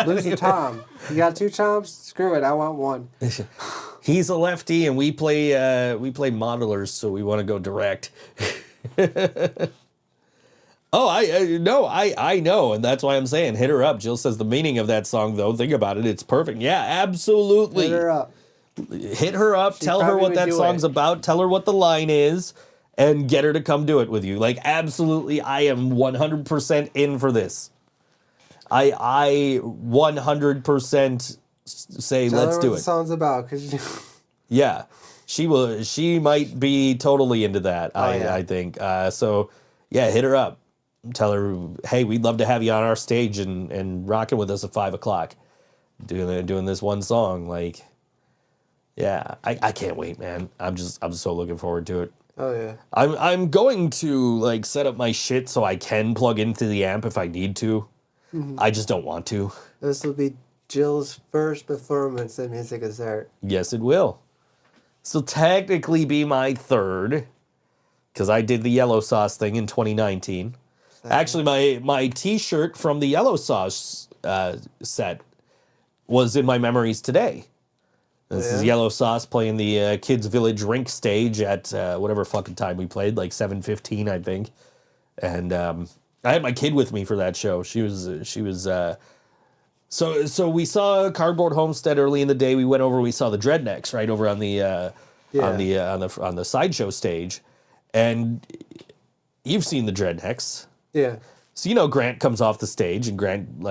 Lose a tom. You got 2 toms? Screw it. I want 1. He's a lefty, and we play modelers, so we want to go direct. Oh, I know, and that's why I'm saying hit her up. Jill says the meaning of that song, though. Think about it; it's perfect. Yeah, absolutely. Hit her up. Hit her up. Tell her probably what would that do song's it. about. Tell her what the line is, and get her to come do it with you. Like, absolutely, I am 100% in for this. I 100% say Tell let's her do what it. the song's about, because Yeah, she will. She might be totally into that. yeah. I think. So, yeah, hit her up. Tell her, hey, we'd love to have you on our stage and rocking with us at 5:00, doing this one song. Like, yeah, I can't wait, man. I'm so looking forward to it. Oh yeah. I'm going to like set up my shit so I can plug into the amp if I need to. I just don't want to. This will be Jill's first performance at Music is Art. Yes, it will. This will technically be my third, because I did the Yellow Sauce thing in 2019. Actually, my T-shirt from the Yellow Sauce set was in my memories today. This is Yellow Sauce playing the Kids Village Rink stage at whatever fucking time we played, like 7:15, I think. And I had my kid with me for that show. She was so we saw Cardboard Homestead early in the day. We went over. We saw the Dreadnecks right over on the sideshow stage, and you've seen the Dreadnecks. Yeah. So you know Grant comes off the stage, and Grant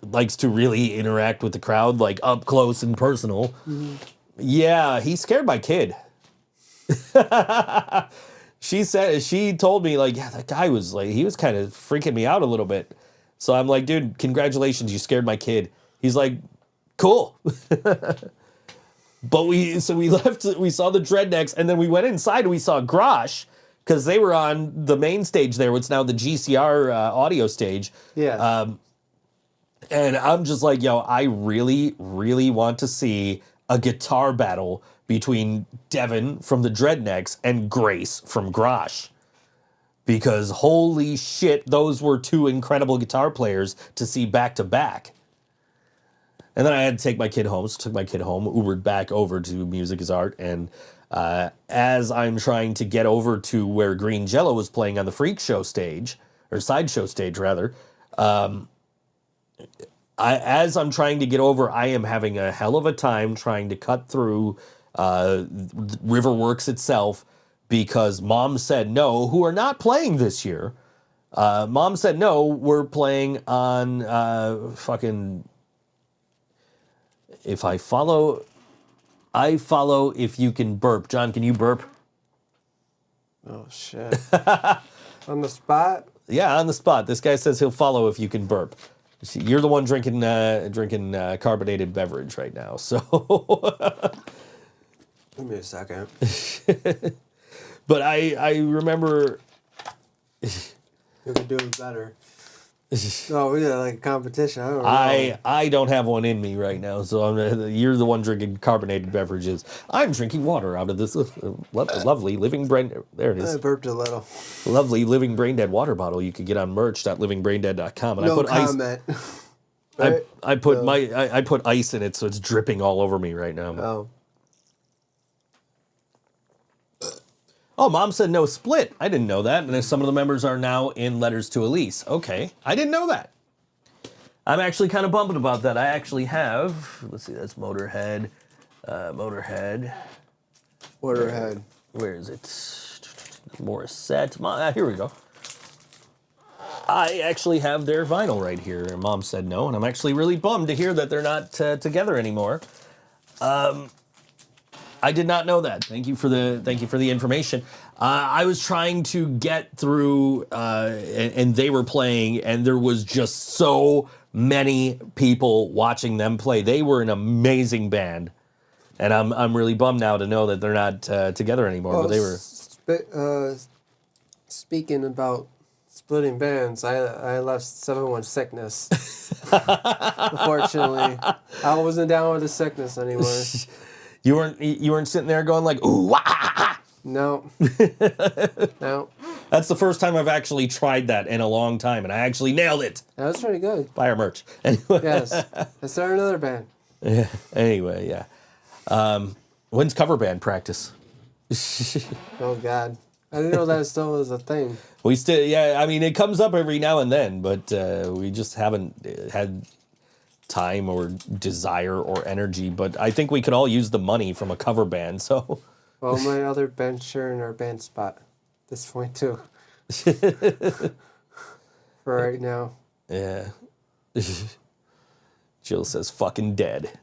likes to really interact with the crowd, like up close and personal. Mm-hmm. Yeah, he scared my kid. She told me, like, yeah, that guy was like, he was kind of freaking me out a little bit. So I'm like, dude, congratulations, you scared my kid. He's like, cool. But we left, we saw the Dreadnecks, and then we went inside and we saw Grosh, because they were on the main stage there, what's now the GCR audio stage. Yeah. And I'm just like, yo, I really, really want to see a guitar battle between Devin from the Dreadnecks and Grace from Grosh. Because holy shit, those were two incredible guitar players to see back to back. And then I had to take my kid home. So took my kid home, Ubered back over to Music is Art. And as I'm trying to get over to where Green Jello was playing on the Freak Show stage, or Sideshow stage rather, as I'm trying to get over, I am having a hell of a time trying to cut through Riverworks itself, because Mom Said No, who are not playing this year. Mom Said No, we're playing on fucking... If I follow if you can burp. John, can you burp? Oh shit. On the spot? Yeah, on the spot. This guy says he'll follow if you can burp. See, you're the one drinking carbonated beverage right now, so... Give me a second. But I remember... You could do it better. No, we got like a competition. I don't know. I don't have one in me right now, so you're the one drinking carbonated beverages. I'm drinking water out of this lovely living brain... There it I is. burped a little. Lovely living brain dead water bottle you could get on merch.livingbraindead.com. And No I put comment. ice. Right? I put ice in it, so it's dripping all over me right now. Oh. Oh, Mom Said No split. I didn't know that. And some of the members are now in Letters to Elise. Okay, I didn't know that. I'm actually kind of bummed about that. I actually have, let's see, that's Motorhead. Motorhead. Where is it? Morissette. Here we go. I actually have their vinyl right here. Mom Said No, and I'm actually really bummed to hear that they're not together anymore. I did not know that. Thank you for the information. I was trying to get through, and they were playing, and there was just so many people watching them play. They were an amazing band, and I'm really bummed now to know that they're not together anymore. Well, but they were. Speaking about splitting bands, I left 7-1 Sickness. Unfortunately, I wasn't down with the Sickness anymore. You weren't sitting there going like, ooh, wah. No. No. That's the first time I've actually tried that in a long time, and I actually nailed it. That was pretty good. Buy our merch. Anyway. Yes. Let's start another band. Yeah. Anyway, yeah. When's cover band practice? Oh, God. I didn't know that still was a thing. We still, yeah, I mean, it comes up every now and then, but we just haven't had time or desire or energy. But I think we could all use the money from a cover band, so. Well, my other band's sharing our band spot at this point, too. For right now. Yeah. Jill says fucking dead.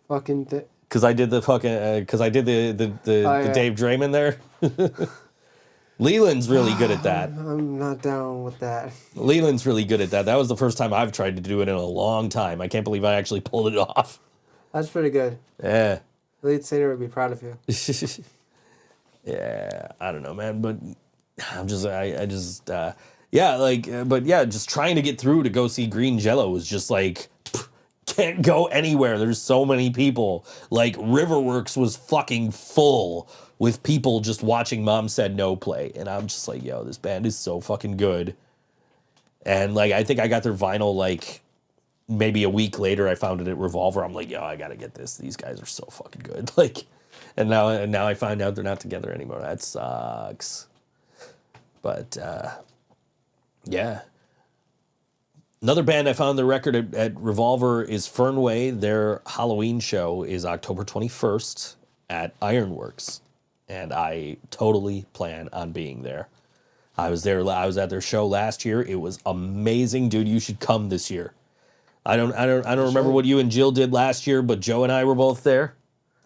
Fucking dead. Because I did the fucking, because I did the Dave Draymond there. Leland's really good at that. I'm not down with that. Leland's really good at that. That was the first time I've tried to do it in a long time. I can't believe I actually pulled it off. That's pretty good. Yeah. The lead singer would be proud of you. Yeah, I don't know, man, but I'm just, yeah, like, but yeah, just trying to get through to go see Green Jello was just like, can't go anywhere. There's so many people. Like, Riverworks was fucking full with people just watching Mom Said No play. And I'm just like, yo, this band is so fucking good. And, like, I think I got their vinyl, like, maybe a week later. I found it at Revolver. I'm like, yo, I gotta get this. These guys are so fucking good. Like, and now I find out they're not together anymore. That sucks. But, yeah. Another band I found the record at Revolver is Fernway. Their Halloween show is October 21st at Ironworks. And I totally plan on being there. I was there. I was at their show last year. It was amazing, dude. You should come this year. I don't remember what you and Jill did last year, but Joe and I were both there.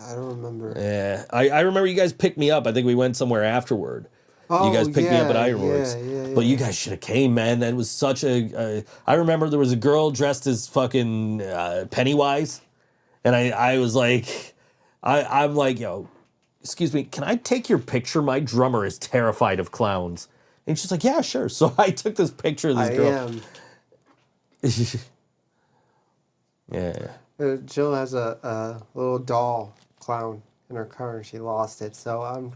I don't remember. Yeah, I remember you guys picked me up. I think we went somewhere afterward. You guys picked me up at Ironworks. Yeah. But you guys should have came, man. That was such a... I remember there was a girl dressed as fucking Pennywise. And I was like... I'm like, yo, excuse me, can I take your picture? My drummer is terrified of clowns. And she's like, yeah, sure. So I took this picture of this girl. Yeah. Jill has a little doll clown in her car and she lost it. So I'm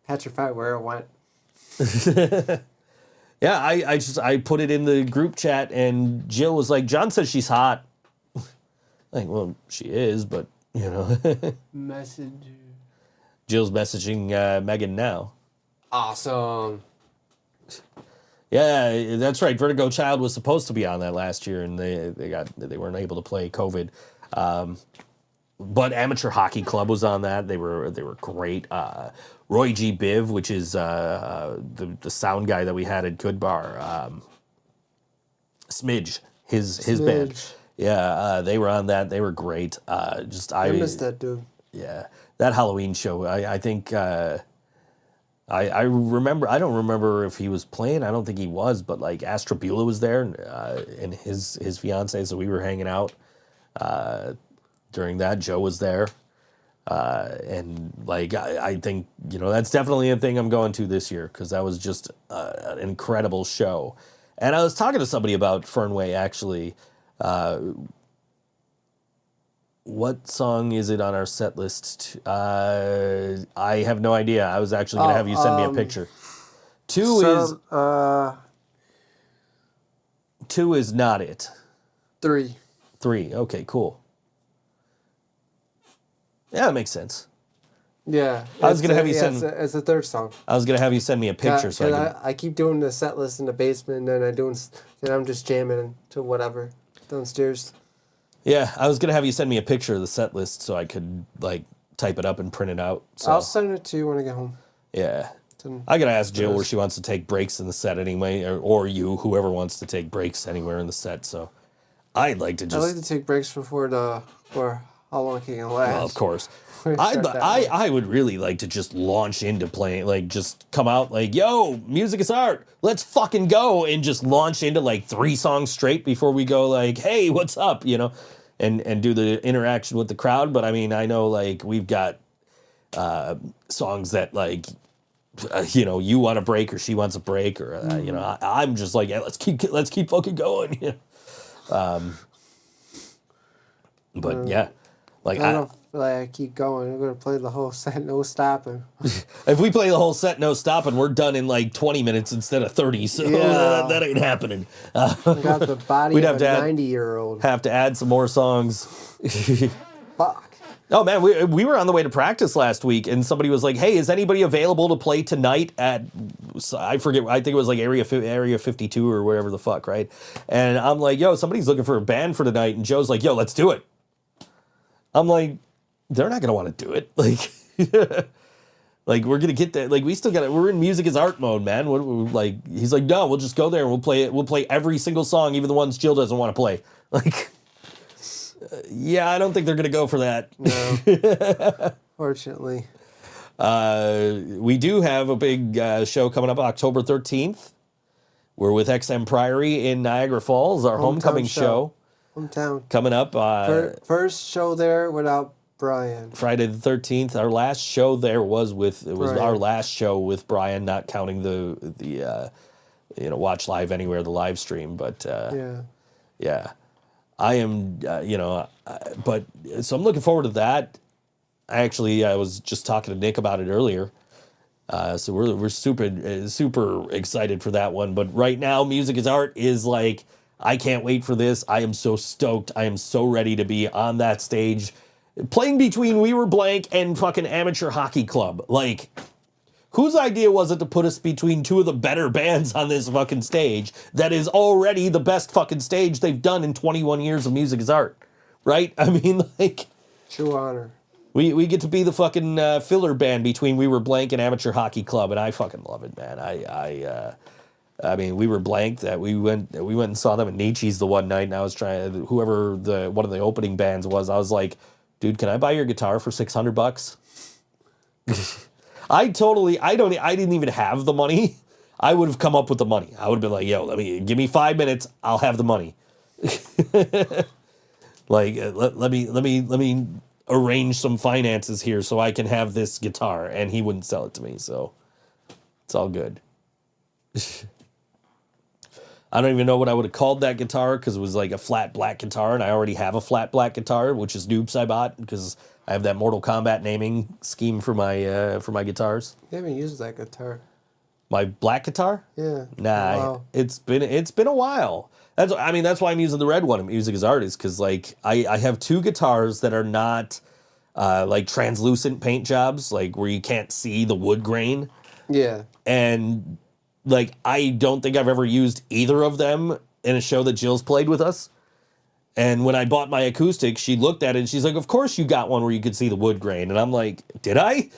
petrified where it went. Yeah, I put it in the group chat and Jill was like, John says she's hot. Like, well, she is, but you know. Message. Jill's messaging Megan now. Awesome. Yeah, that's right. Vertigo Child was supposed to be on that last year, and they weren't able to play COVID. But Amateur Hockey Club was on that. They were great. Roy G. Biv, which is the sound guy that we had at Good Bar. Smidge, his band. Yeah, they were on that. They were great. I missed that dude. Yeah, that Halloween show. I think. I remember. I don't remember if he was playing. I don't think he was, but like Astra Beulah was there, and his fiance. So we were hanging out during that. Joe was there, and like I think that's definitely a thing I'm going to this year because that was just an incredible show. And I was talking to somebody about Fernway actually. What song is it on our set list? I have no idea. I was actually going to have you send me a picture. Two is not it. 3. Okay, cool. Yeah, that makes sense. Yeah. I was going to have you send... It's the third song. I was going to have you send me a picture. I keep doing the set list in the basement, and I'm just jamming to whatever downstairs. Yeah, I was going to have you send me a picture of the set list so I could, like, type it up and print it out. So. I'll send it to you when I get home. Yeah. I got to ask Jill where she wants to take breaks in the set anyway, or you, whoever wants to take breaks anywhere in the set. So I'd like to just... I like to take breaks for how long it can last. Well, of course. I would really like to just launch into playing, like, just come out like, yo, music is art. Let's fucking go. And just launch into, like, 3 songs straight before we go, like, hey, what's up, and do the interaction with the crowd. But, I mean, I know, like, we've got songs that, like, you want a break or she wants a break or, I'm just like, yeah, let's keep fucking going. But, yeah. Like, I keep going. I'm going to play the whole set, no stopping. If we play the whole set, no stopping, we're done in like 20 minutes instead of 30. So that ain't happening. I got the body of a 90-year-old. Have to add some more songs. Fuck. Oh man, we were on the way to practice last week, and somebody was like, "Hey, is anybody available to play tonight at?" I forget. I think it was like Area 52 or wherever the fuck, right? And I'm like, "Yo, somebody's looking for a band for tonight," and Joe's like, "Yo, let's do it." I'm like, "They're not gonna want to do it, like." Like we're gonna get there. Like we still got. We're in music is art mode, man. Like he's like, no, we'll just go there and we'll play it. We'll play every single song, even the ones Jill doesn't want to play. Like, yeah, I don't think they're gonna go for that. No, fortunately. We do have a big show coming up October 13th. We're with XM Priory in Niagara Falls, our homecoming show. Hometown. Coming up. First show there without Brian. Friday the 13th. Our last show there was Brian. our last show with Brian, not counting the Watch Live Anywhere, the live stream. But yeah, I am, but so I'm looking forward to that. I was just talking to Nick about it earlier. So we're super excited for that one. But right now, Music is Art is like, I can't wait for this. I am so stoked. I am so ready to be on that stage, playing between We Were Blank and fucking Amateur Hockey Club. Like, whose idea was it to put us between two of the better bands on this fucking stage that is already the best fucking stage they've done in 21 years of Music is Art, right? I mean, like... True honor. We get to be the fucking filler band between We Were Blank and Amateur Hockey Club, and I fucking love it, man. I mean, We Were Blank. That we went and saw them at Nietzsche's the one night, and I was trying, whoever one of the opening bands was, I was like, dude, can I buy your guitar for $600? I didn't even have the money. I would have come up with the money. I would have been like, yo, give me 5 minutes, I'll have the money. Like, let me arrange some finances here so I can have this guitar, and he wouldn't sell it to me, so it's all good. I don't even know what I would have called that guitar, because it was like a flat black guitar, and I already have a flat black guitar, which is Noobs I bought, because I have that Mortal Kombat naming scheme for my guitars. You haven't used that guitar. My black guitar? Yeah. Nah, Wow. it's been a while. That's why I'm using the red one. Music is Art, is because like I have two guitars that are not like translucent paint jobs, like where you can't see the wood grain. Yeah. And like I don't think I've ever used either of them in a show that Jill's played with us. And when I bought my acoustic, she looked at it and she's like, "Of course you got one where you could see the wood grain." And I'm like, "Did I?"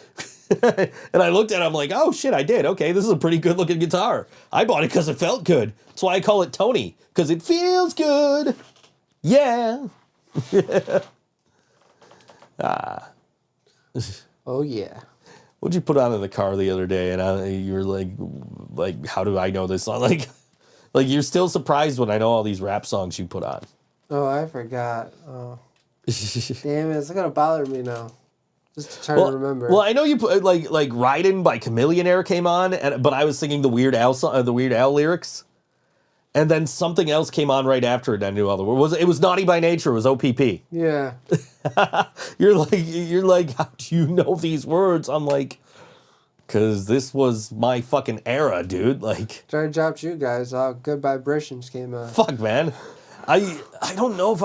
And I looked at it, I'm like, "Oh shit, I did. Okay, this is a pretty good looking guitar. I bought it because it felt good. That's why I call it Tony, because it feels good." Yeah. Oh yeah. What'd you put on in the car the other day? And you were like, how do I know this song? Like you're still surprised when I know all these rap songs you put on. Oh, I forgot. Oh. Damn it, it's gonna bother me now. Just trying to remember. Well, I know you put like "Ridin'" by Chameleonaire came on, but I was singing the Weird Al lyrics, and then something else came on right after it. I knew all the words. It was "Naughty by Nature." It was OPP. Yeah. You're like, how do you know these words? I'm like, because this was my fucking era, dude. Like, Trying to drop you guys. Good Vibrations came out. fuck, man. I don't know if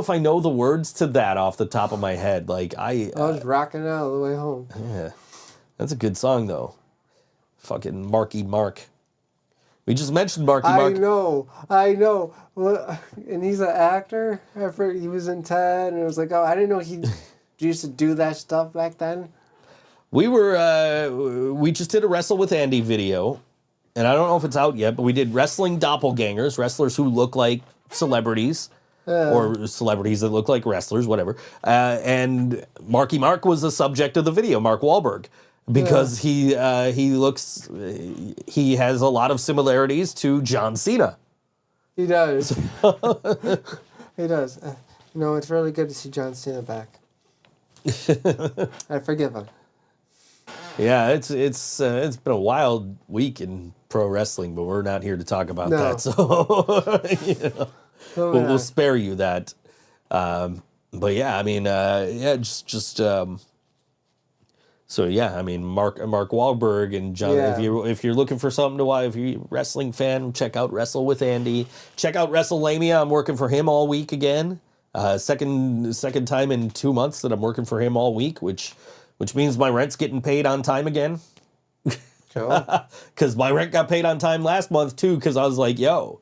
I know the words to that off the top of my head. Like I was rocking out all the way home. Yeah, that's a good song though. Fucking Marky Mark. We just mentioned Marky Mark. I know. Well, and he's an actor. He was in Ted, and it was like, oh, I didn't know he used to do that stuff back then. We just did a Wrestle with Andy video, and I don't know if it's out yet, but we did wrestling doppelgangers, wrestlers who look like celebrities. Or celebrities that look like wrestlers, whatever. And Marky Mark was the subject of the video, Mark Wahlberg, because he has a lot of similarities to John Cena. He does. He does. It's really good to see John Cena back. I forgive him. Yeah, it's been a wild week in pro wrestling, but we're not here to talk about that. So we'll spare you that. But yeah, I mean, so yeah, I mean, Mark Wahlberg and John. Yeah. If you're looking for something to watch, if you're a wrestling fan, check out Wrestle with Andy. Check out WrestleLamia. I'm working for him all week again. Second time in 2 months that I'm working for him all week, which means my rent's getting paid on time again. Cool. Because my rent got paid on time last month too. Because I was like, yo,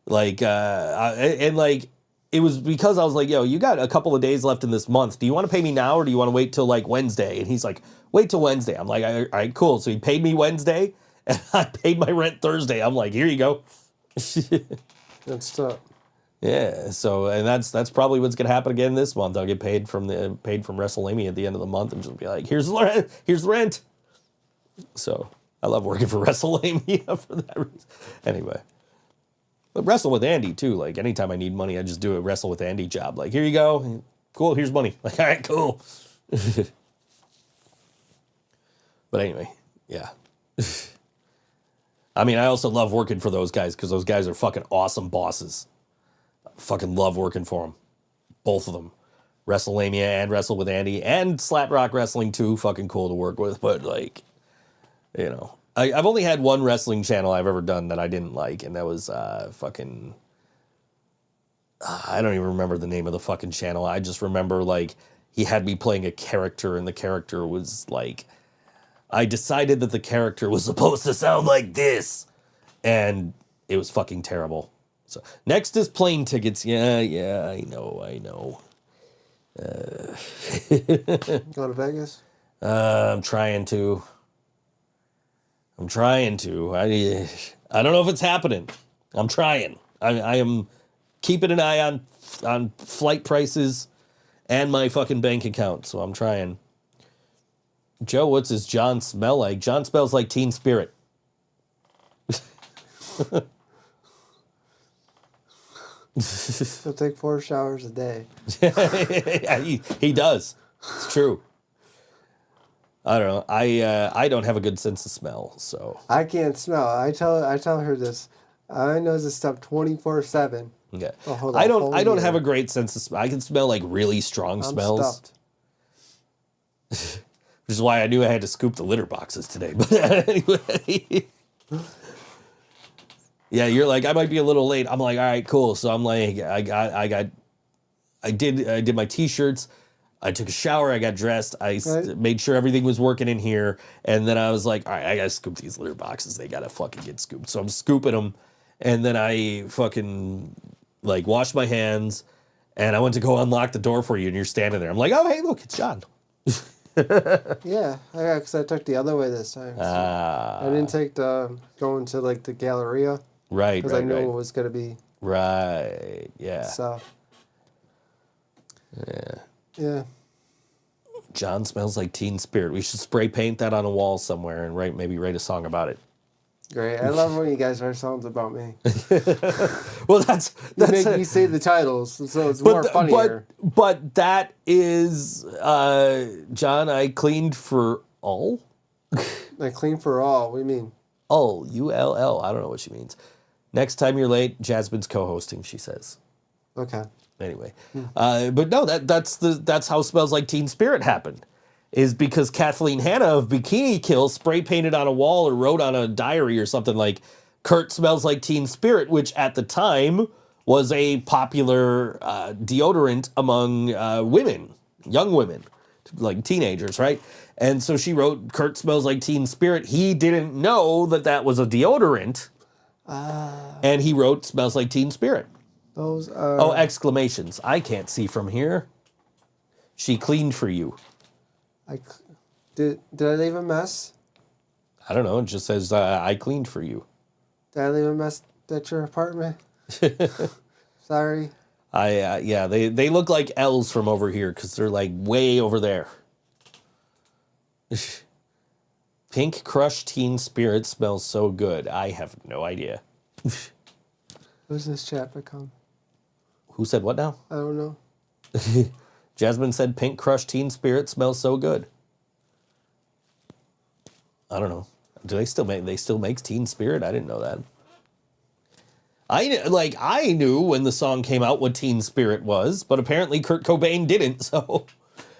like, it was because I was like, yo, you got a couple of days left in this month. Do you want to pay me now or do you want to wait till like Wednesday? And he's like, wait till Wednesday. I'm like, all right, cool. So he paid me Wednesday and I paid my rent Thursday. I'm like, here you go. That's tough. Yeah. So, and that's probably what's gonna happen again this month. I'll get paid from WrestleMania at the end of the month and just be like, here's the rent. So I love working for WrestleMania for that reason. Anyway. But Wrestle with Andy too. Like anytime I need money, I just do a Wrestle with Andy job. Like, here you go. Cool, here's money. Like, all right, cool. But anyway, yeah. I mean, I also love working for those guys because those guys are fucking awesome bosses. I fucking love working for them. Both of them. WrestleMania and Wrestle with Andy and Slap Rock Wrestling too. Fucking cool to work with. But like, you know. I've only had one wrestling channel I've ever done that I didn't like, and that was I don't even remember the name of the fucking channel. I just remember, like, he had me playing a character, and the character was, like, I decided that the character was supposed to sound like this, and it was fucking terrible. So, next is plane tickets. Yeah, I know. Go to Vegas? I'm trying to. I don't know if it's happening. I'm trying. I am keeping an eye on flight prices and my fucking bank account. So I'm trying. Joe, what's his John smell like? John smells like Teen Spirit. He'll take 4 showers a day. Yeah, he does. It's true. I don't know. I don't have a good sense of smell, so I can't smell. I tell her this. I know this stuff 24/7. yeah. Oh, I don't have a great sense of smell. I can smell like really strong I'm smells. stuffed. Which is why I knew I had to scoop the litter boxes today. But anyway. Yeah, you're like, I might be a little late. I'm like, all right, cool. So I'm like, I did my t-shirts. I took a shower, I got dressed, made sure everything was working in here, and then I was like, all right, I gotta scoop these litter boxes. They gotta fucking get scooped. So I'm scooping them, and then I fucking, like, washed my hands, and I went to go unlock the door for you, and you're standing there. I'm like, oh, hey, look, it's John. Yeah, because I took the other way this time. So I didn't take the going to, like, the Galleria. Right, because I knew it was going to be. Right, yeah. So. Yeah. Yeah. John smells like Teen Spirit. We should spray paint that on a wall somewhere and maybe write a song about it. Great. I love when you guys write songs about me. Well, that's you make me say the titles, so it's more funnier. But that is, John, I cleaned for all. I cleaned for all. What do you mean? All, ULL. I don't know what she means. Next time you're late, Jasmine's co-hosting, she says. Okay. Anyway, but no, that's how Smells Like Teen Spirit happened, is because Kathleen Hanna of Bikini Kill spray painted on a wall or wrote on a diary or something like, Kurt smells like Teen Spirit, which at the time was a popular deodorant among women, young women, like teenagers, right? And so she wrote, Kurt smells like Teen Spirit. He didn't know that was a deodorant, and he wrote smells like Teen Spirit. Those are... Oh, exclamations. I can't see from here. She cleaned for you. Did I leave a mess? I don't know. It just says, I cleaned for you. Did I leave a mess at your apartment? Sorry. Yeah, they look like L's from over here because they're like way over there. Pink Crush Teen Spirit smells so good. I have no idea. Who's this chat become? Who said what now? I don't know. Jasmine said Pink Crush Teen Spirit smells so good. I don't know. Do they still make Teen Spirit? I didn't know that. I knew when the song came out what Teen Spirit was, but apparently Kurt Cobain didn't, so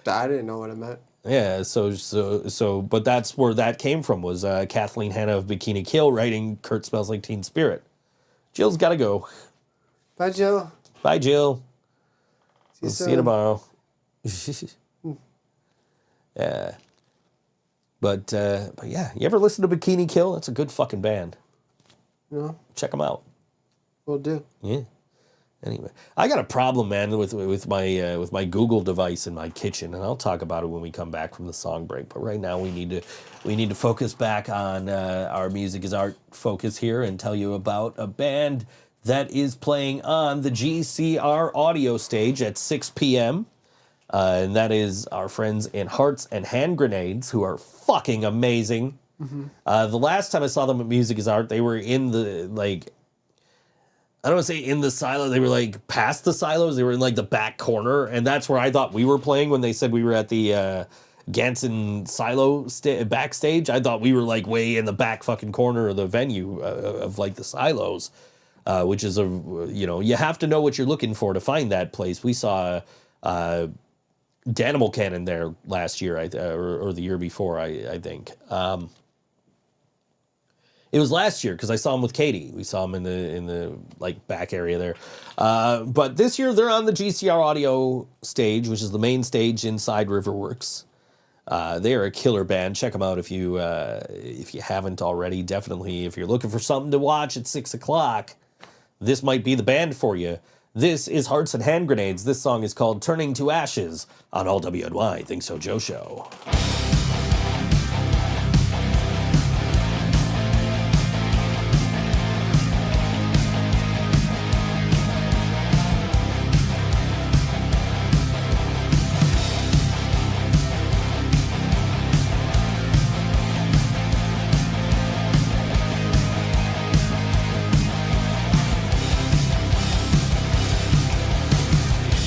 I didn't know what it meant. Yeah, so but that's where that came from, was Kathleen Hanna of Bikini Kill writing Kurt Smells Like Teen Spirit. Jill's got to go. Bye, Jill. Bye, Jill. See you tomorrow. Yeah. But yeah, you ever listen to Bikini Kill? That's a good fucking band. No, Check them out. will do. Yeah. Anyway, I got a problem, man, with my Google device in my kitchen, and I'll talk about it when we come back from the song break. But right now, we need to focus back on our music is art focus here, and tell you about a band that is playing on the GCR audio stage at 6 p.m. And that is our friends in Hearts and Hand Grenades, who are fucking amazing. The last time I saw them at Music is Art, they were in the, like, I don't want to say in the silo, they were like past the silos, they were in like the back corner, and that's where I thought we were playing when they said we were at the Ganson silo backstage. I thought we were like way in the back fucking corner of the venue of like the silos, which is you have to know what you're looking for to find that place. We saw Danimal Cannon there last year, or the year before, I think. It was last year because I saw him with Katie. We saw him in the like back area there. But this year they're on the GCR audio stage, which is the main stage inside Riverworks. They are a killer band. Check them out if you haven't already. Definitely, if you're looking for something to watch at 6 o'clock, this might be the band for you. This is Hearts and Hand Grenades. This song is called Turning to Ashes on All WNY Think So Joe Show.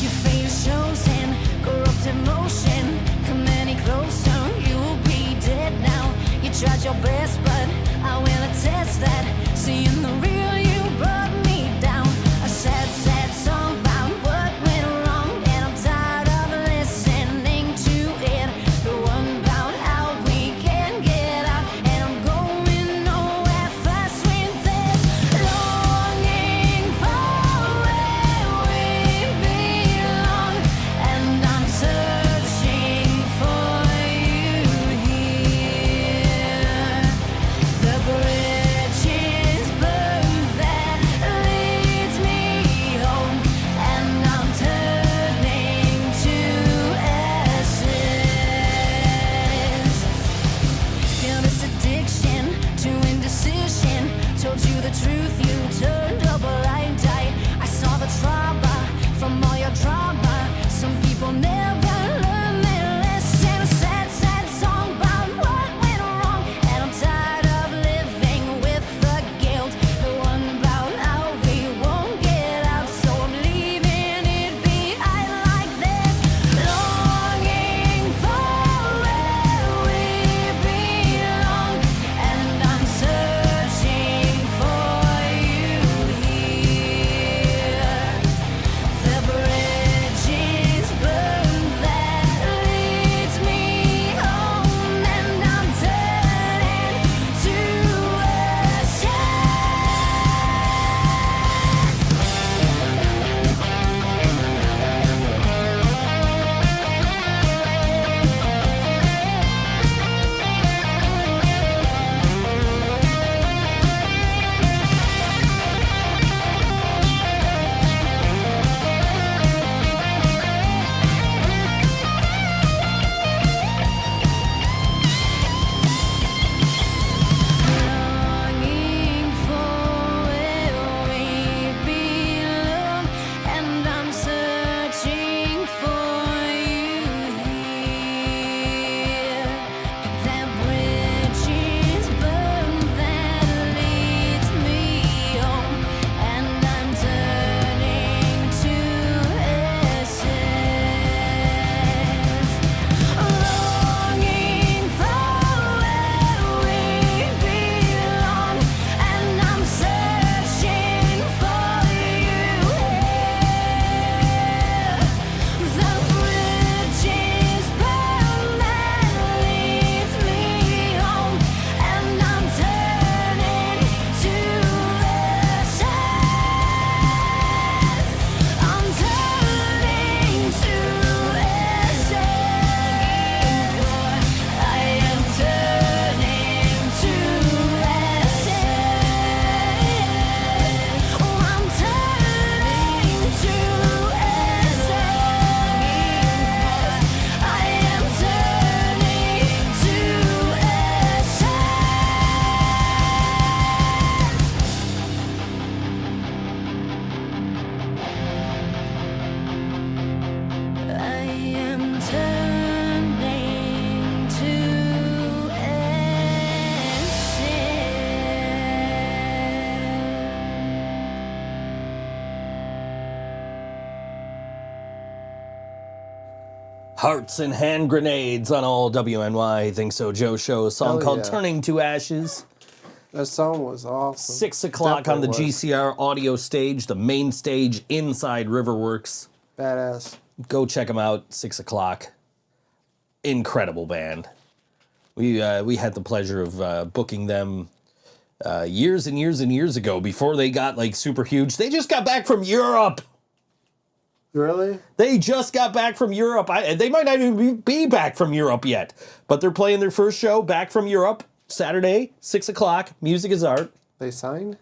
Your face shows in corrupt emotion. Come any closer, you'll be dead now. You tried your best, but I will attest that. Seeing the real you brought me down. A sad, sad song about what went wrong, and I'm tired of listening to it. The one about how we can get out, and I'm going nowhere fast with this. Longing for where we belong, and I'm searching for you here. The bridge is burned Hearts and Hand Grenades on all WNY Think So Joe show. A song Hell called yeah. Turning to Ashes. That song was awesome. 6 o'clock on the Definitely was. GCR audio stage, the main stage inside Riverworks. Badass. Go check them out, 6 o'clock. Incredible band. We had the pleasure of booking them years and years and years ago before they got like super huge. They just got back from Europe. Really? They just got back from Europe. They might not even be back from Europe yet, but they're playing their first show back from Europe Saturday, 6 o'clock. Music is art. They signed?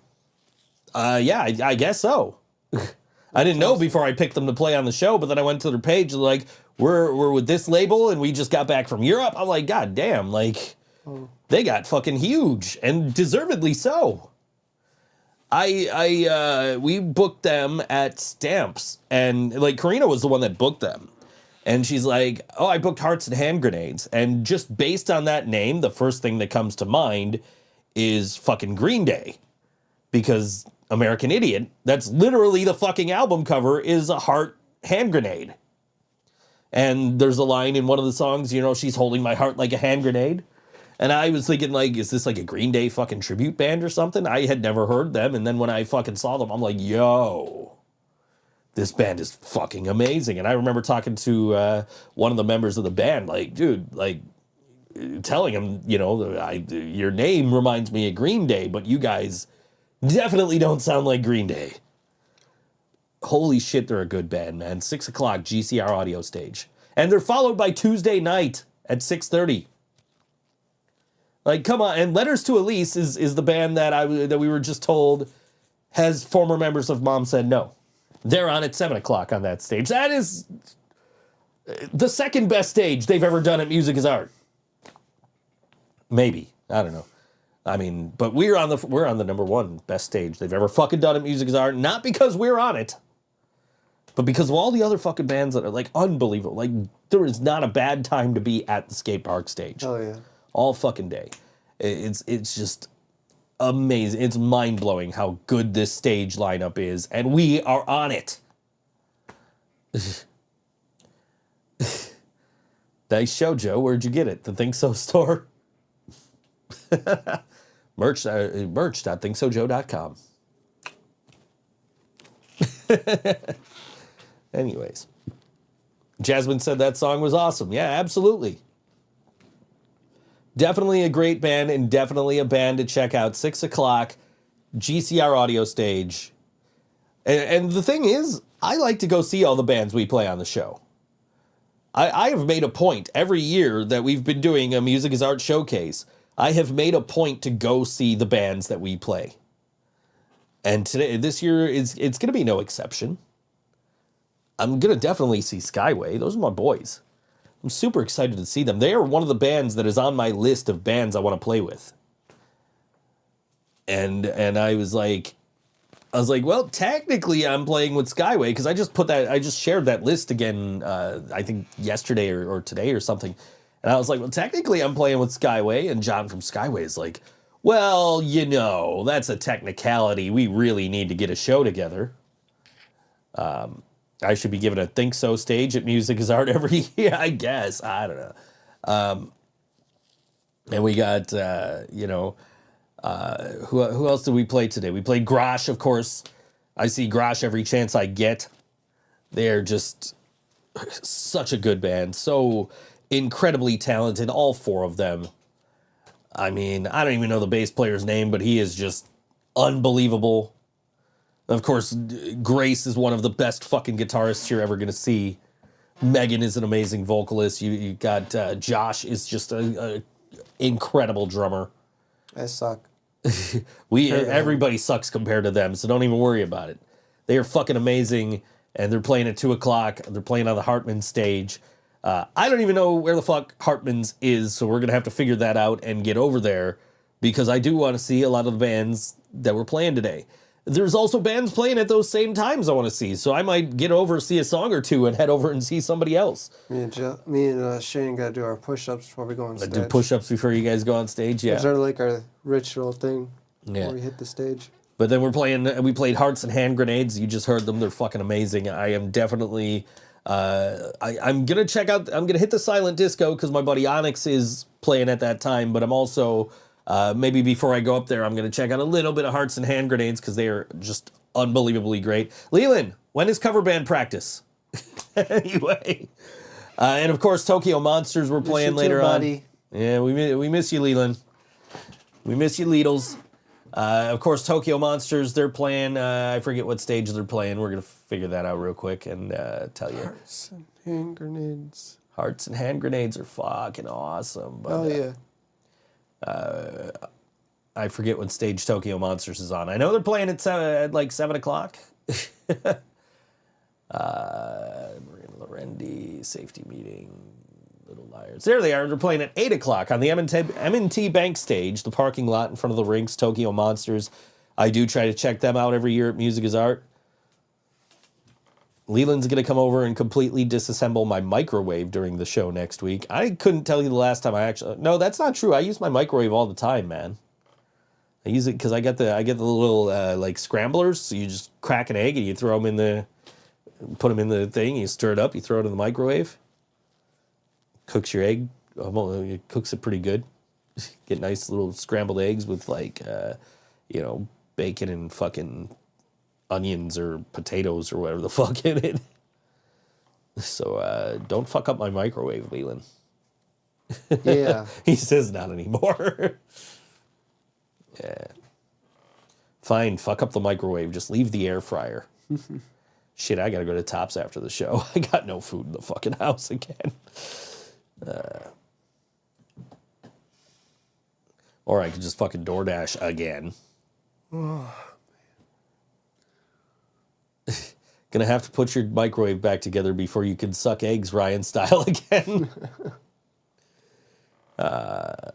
Yeah, I guess so. I didn't know before I picked them to play on the show, but then I went to their page and like, we're with this label and we just got back from Europe. I'm like, God damn, like, they got fucking huge and deservedly so. We booked them at Stamps, and like Karina was the one that booked them. And she's like, oh, I booked Hearts and Hand Grenades. And just based on that name, the first thing that comes to mind is fucking Green Day. Because American Idiot, that's literally the fucking album cover, is a heart hand grenade. And there's a line in one of the songs, you know, she's holding my heart like a hand grenade. And I was thinking, like, is this like a Green Day fucking tribute band or something? I had never heard them. And then when I fucking saw them, I'm like, yo, this band is fucking amazing. And I remember talking to one of the members of the band, like, dude, like, telling him, you know, your name reminds me of Green Day, but you guys definitely don't sound like Green Day. Holy shit, they're a good band, man. 6 o'clock, GCR audio stage. And they're followed by Tuesday night at 6:30. Like, come on. And Letters to Elise is the band that we were just told has former members of Mom Said No. They're on at 7 o'clock on that stage. That is the second best stage they've ever done at Music is Art. Maybe. I don't know. I mean, but we're on the number one best stage they've ever fucking done at Music is Art. Not because we're on it, but because of all the other fucking bands that are like unbelievable. Like, there is not a bad time to be at the skate park stage. Oh, yeah. All fucking day. It's just amazing. It's mind-blowing how good this stage lineup is, and we are on it. Nice show, Joe. Where'd you get it? The Think So store? merch.thinksojoe.com. Anyways. Jasmine said that song was awesome. Yeah, absolutely. Definitely a great band and definitely a band to check out. 6 o'clock, GCR audio stage. And the thing is, I like to go see all the bands we play on the show. I have made a point every year that we've been doing a Music is Art showcase. I have made a point to go see the bands that we play. And this year, it's going to be no exception. I'm going to definitely see Skyway. Those are my boys. I'm super excited to see them. They are one of the bands that is on my list of bands I want to play with. And I was like, well, technically I'm playing with Skyway because I just shared that list again, I think yesterday or today or something. And I was like, well, technically I'm playing with Skyway. And John from Skyway is like, well, you know, that's a technicality. We really need to get a show together. I should be given a Think So stage at Music is Art every year, I guess. I don't know. And we got, who else did we play today? We played Grosh, of course. I see Grosh every chance I get. They're just such a good band. So incredibly talented, all four of them. I mean, I don't even know the bass player's name, but he is just unbelievable. Of course, Grace is one of the best fucking guitarists you're ever going to see. Megan is an amazing vocalist. You got Josh is just a incredible drummer. I suck. Everybody sucks compared to them, so don't even worry about it. They are fucking amazing, and they're playing at 2 o'clock. They're playing on the Hartman stage. I don't even know where the fuck Hartman's is, so we're going to have to figure that out and get over there, because I do want to see a lot of the bands that were playing today. There's also bands playing at those same times I want to see, so I might get over, see a song or two, and head over and see somebody else. Me and Shane got to do our push-ups before we go on stage. Do push-ups before you guys go on stage, yeah. It's sort of like our ritual thing before we hit the stage. But then we played Hearts and Hand Grenades. You just heard them. They're fucking amazing. I am definitely I'm gonna check out. I'm gonna hit the silent disco because my buddy Onyx is playing at that time. But I'm also maybe before I go up there, I'm gonna check out a little bit of Hearts and Hand Grenades because they are just unbelievably great. Leland, when is cover band practice? Anyway, and of course Tokyo Monsters we're playing later on. Yeah, we miss you, Leland. We miss you, Leedles. Of course, Tokyo Monsters, they're playing, I forget what stage they're playing. We're going to figure that out real quick and tell you. Hearts and Hand Grenades. Hearts and Hand Grenades are fucking awesome. But, I forget what stage Tokyo Monsters is on. I know they're playing at like 7 o'clock. Marina Lorendi, safety meeting. Little Liars. There they are. They're playing at 8 o'clock on the M&T Bank stage, the parking lot in front of the rinks, Tokyo Monsters. I do try to check them out every year at Music is Art. Leland's going to come over and completely disassemble my microwave during the show next week. I couldn't tell you the last time I actually... No, that's not true. I use my microwave all the time, man. I use it because I get the little like scramblers. So you just crack an egg and you throw them in the... Put them in the thing, you stir it up, you throw it in the microwave. Cooks your egg. It cooks it pretty good. Get nice little scrambled eggs with like, bacon and fucking onions or potatoes or whatever the fuck in it. So don't fuck up my microwave, Leland. Yeah. He says not anymore. Yeah. Fine, fuck up the microwave. Just leave the air fryer. Shit, I gotta go to Tops after the show. I got no food in the fucking house again. Or I could just fucking DoorDash again. Gonna have to put your microwave back together before you can suck eggs Ryan style again. I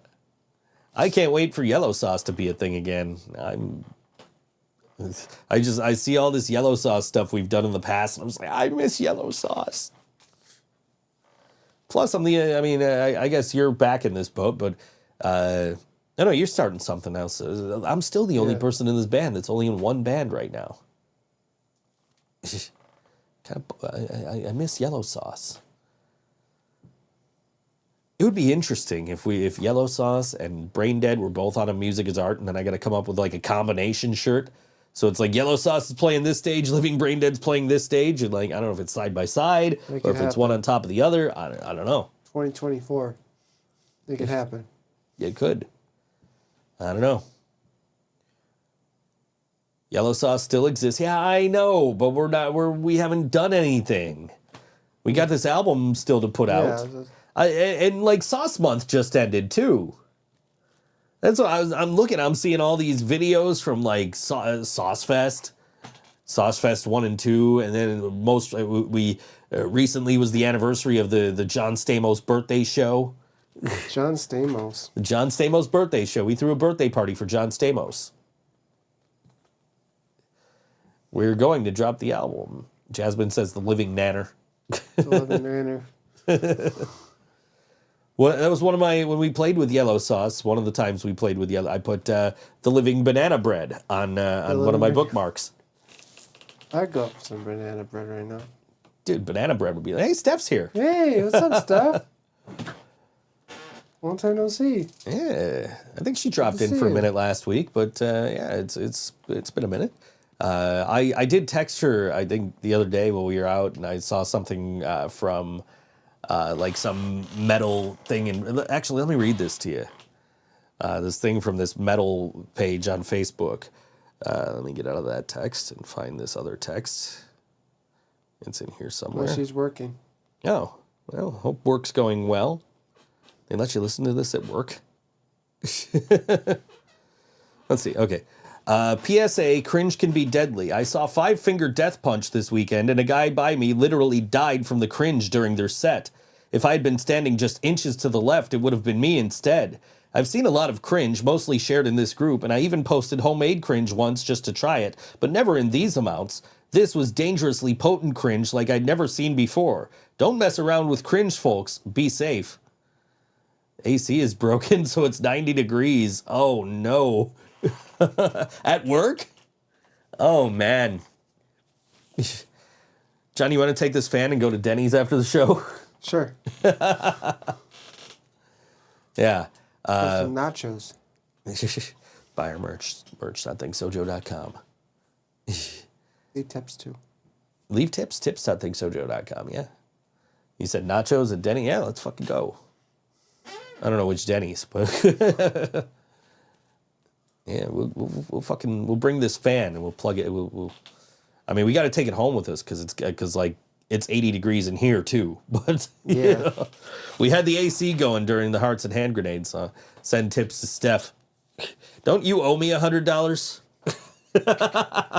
can't wait for yellow sauce to be a thing again. I see all this yellow sauce stuff we've done in the past, and I'm just like, I miss yellow sauce. Plus, I guess you're back in this boat, but I know you're starting something else. I'm still the only person in this band that's only in one band right now. I miss yellow sauce. It would be interesting if Yellow Sauce and Brain Dead were both on a Music is Art, and then I got to come up with like a combination shirt. So it's like Yellow Sauce is playing this stage, Living Brain Dead's playing this stage, and like I don't know if it's side by side or if it's one on top of the other. I don't know. 2024, it could happen. It could. I don't know. Yellow Sauce still exists. Yeah, I know, but we haven't done anything. We got this album still to put out. And like Sauce Month just ended too. That's what I'm looking. I'm seeing all these videos from like Sauce Fest 1 and 2, and then we recently was the anniversary of the John Stamos birthday show. John Stamos. The John Stamos birthday show. We threw a birthday party for John Stamos. We're going to drop the album. Jasmine says the Living Nanner. The Living Nanner. Well, that was one of my, when we played with Yellow Sauce, one of the times we played with Yellow, I put the Living Banana Bread on one of my bookmarks. I'd go for some banana bread right now. Dude, banana bread would be like, hey, Steph's here. Hey, what's up, Steph? Long time no see. Yeah, I think she dropped in for a minute last week, but yeah, it's been a minute. I did text her, I think, the other day while we were out, and I saw something from... like some metal thing. And actually, let me read this to you. This thing from this metal page on Facebook. Let me get out of that text and find this other text. It's in here somewhere. Well, she's working. Oh, well, hope work's going well. They let you listen to this at work? Let's see. Okay. PSA, cringe can be deadly. I saw Five Finger Death Punch this weekend, and a guy by me literally died from the cringe during their set. If I had been standing just inches to the left, it would have been me instead. I've seen a lot of cringe, mostly shared in this group, and I even posted homemade cringe once just to try it, but never in these amounts. This was dangerously potent cringe like I'd never seen before. Don't mess around with cringe, folks. Be safe. AC is broken, so it's 90 degrees. Oh, no. At work? Oh, man. John, you want to take this fan and go to Denny's after the show? Sure. Yeah. Put some nachos. Buy our merch.thinksojoe.com. Leave tips too. Leave tips.thinksojoe.com, yeah. You said nachos at Denny? Yeah, let's fucking go. I don't know which Denny's, but yeah, we'll bring this fan and we'll plug it. I mean, we got to take it home with us because like it's 80 degrees in here too. But Yeah. you know, we had the AC going during the Hearts and Hand Grenades. So send tips to Steph. Don't you owe me $100?